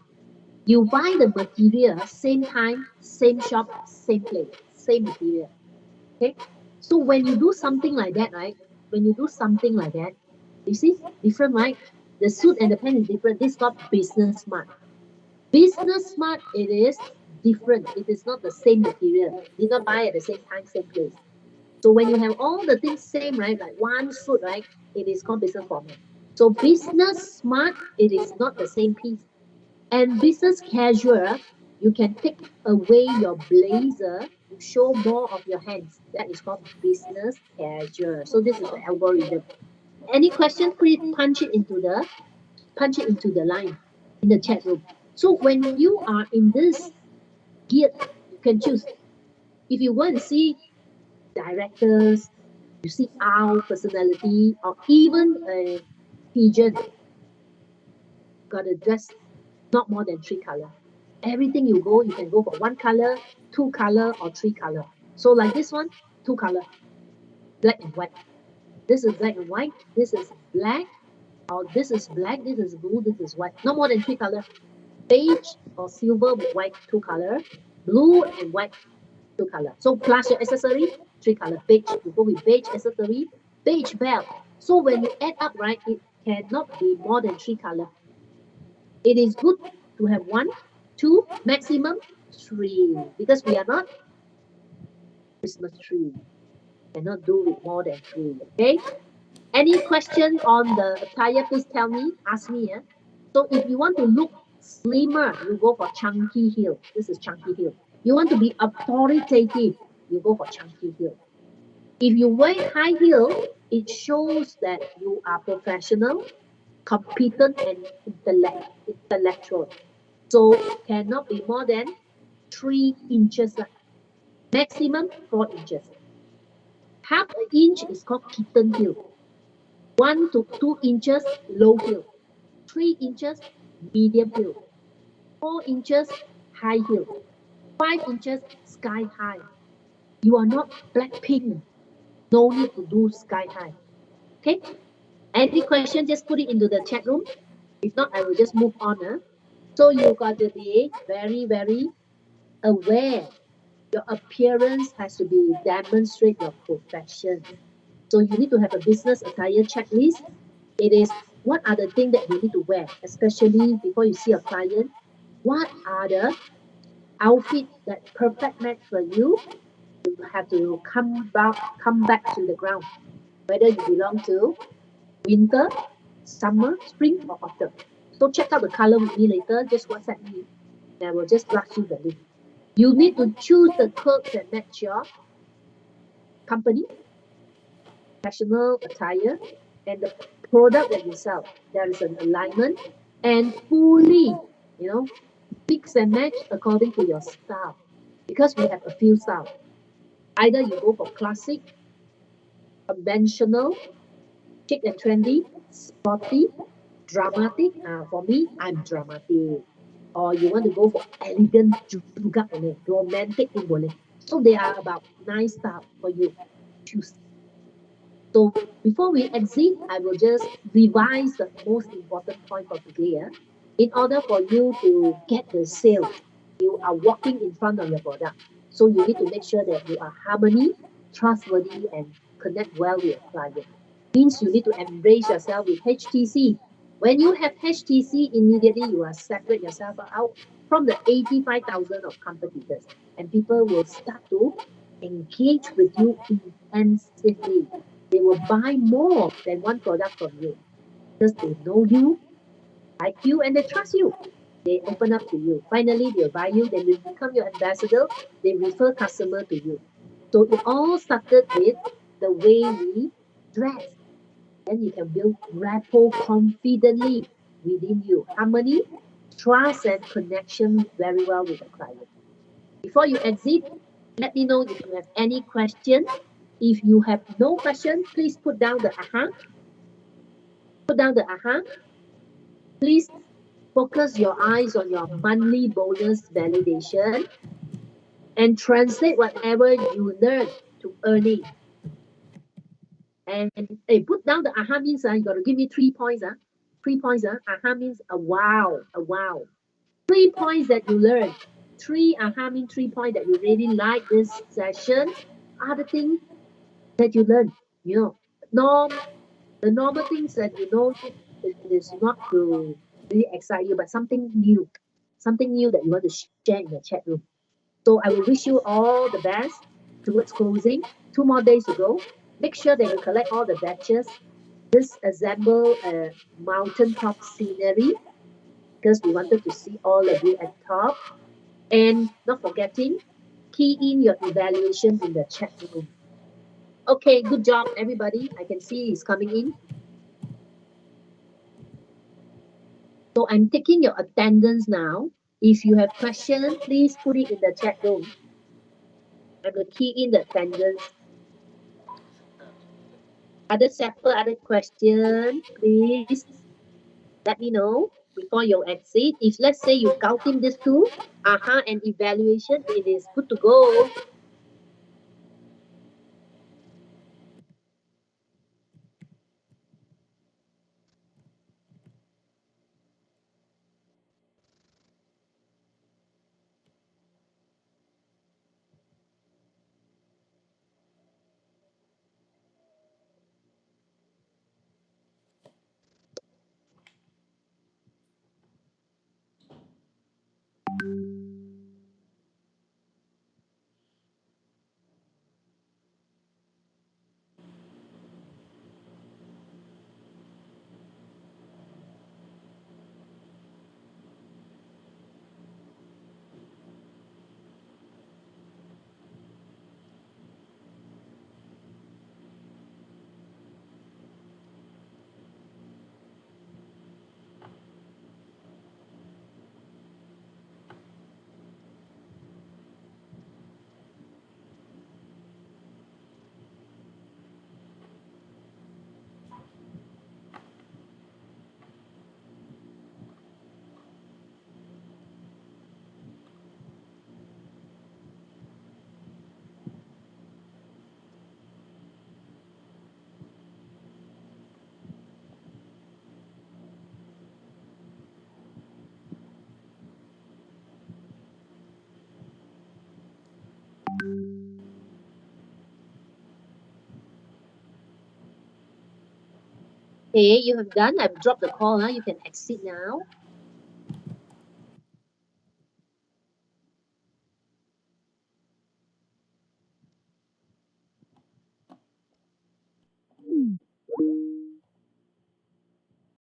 You buy the material, same time, same shop, same place, same material. Okay? So when you do something like that, right? When you do something like that, you see, different, right? The suit and the pen is different. This is called business smart. Business smart, it is different. It is not the same material. You did not buy at the same time, same place. So when you have all the things same, right? Like one suit, right? It is called business formal. So business smart, it is not the same piece. And business casual, you can take away your blazer to show more of your hands. That is called business casual. So this is the algorithm. Any question, please punch it into the line in the chat room. So when you are in this gear, you can choose. If you want to see directors, you see owl personality, or even a pigeon, got to dress not more than 3 colors. Everything you go, you can go for 1 color, 2 color, or 3 color. So like this one, 2 color, black and white. This is black and white. This is black, or this is black. This is blue. This is white. No more than 3 color. Beige or silver with white, 2 color. Blue and white, 2 color. So plus your accessory, 3 color. Beige, you go with beige accessory, beige belt. So when you add up, right, it cannot be more than 3 color. It is good to have 1, 2, maximum 3, because we are not Christmas tree. Cannot do with more than 3. Okay. Any question on the attire? Please tell me. Ask me. Yeah. So if you want to look slimmer, you go for chunky heel. This is chunky heel. You want to be authoritative, you go for chunky heel. If you wear high heel, it shows that you are professional, competent, and intellectual. So cannot be more than 3 inches. Maximum 4 inches. Half an inch is called kitten heel. 1 to 2 inches low heel. 3 inches medium heel. 4 inches high heel. 5 inches sky high. You are not Blackpink. No need to do sky high. Okay? Any question, just put it into the chat room. If not, I will just move on. So you got to be very, very aware. Your appearance has to be demonstrate your profession. So you need to have a business attire checklist. It is what are the things that you need to wear, especially before you see a client. What are the outfit that perfect match for you? You have to come back to the ground. Whether you belong to winter, summer, spring, or autumn. So check out the color with me later. Just WhatsApp me, and I will just blast you the link. You need to choose the clothes that match your company, professional attire, and the product that you sell. There is an alignment and fully, you know, mix and match according to your style. Because we have a few styles. Either you go for classic, conventional, chic and trendy, sporty, dramatic. For me, I'm dramatic. Or you want to go for elegant, juga boleh, romantic pun boleh. So there are about 9 styles for you. Choose. So before we exit, I will just revise the most important point for today. In order for you to get the sale, you are walking in front of your product. So you need to make sure that you are harmony, trustworthy, and connect well with your client. Means you need to embrace yourself with HTC. When you have HTC, immediately you are separate yourself out from the 85,000 of competitors, and people will start to engage with you intensively. They will buy more than one product from you because they know you, like you, and they trust you. They open up to you. Finally, they'll buy you, then they become your ambassador. They refer customer to you. So it all started with the way we dress. Then you can build rapport confidently within you. Harmony, trust, and connection very well with the client. Before you exit, let me know if you have any question. If you have no question, please put down the aha. Put down the aha. Please focus your eyes on your monthly bonus validation and translate whatever you learn to earning. And put down the aha means you got to give me 3 points. 3 points. Aha means a wow, a wow. 3 points that you learn. 3 aha means 3 points that you really like this session. Other things that you learn, the normal things that it is not to really excite you, but something new that you want to share in the chat room. So I will wish you all the best towards closing. 2 more days to go. Make sure that you collect all the batches. Just assemble a mountaintop scenery because we wanted to see all of you at top. And not forgetting, key in your evaluation in the chat room. Okay, good job, everybody. I can see it's coming in. So I'm taking your attendance now. If you have questions, please put it in the chat room. I'm going to key in the attendance. Other sample, other question, please let me know before you exit. If let's say you counting these two, aha and evaluation, it is good to go. Okay, you have done. I've dropped the call. You can exit now.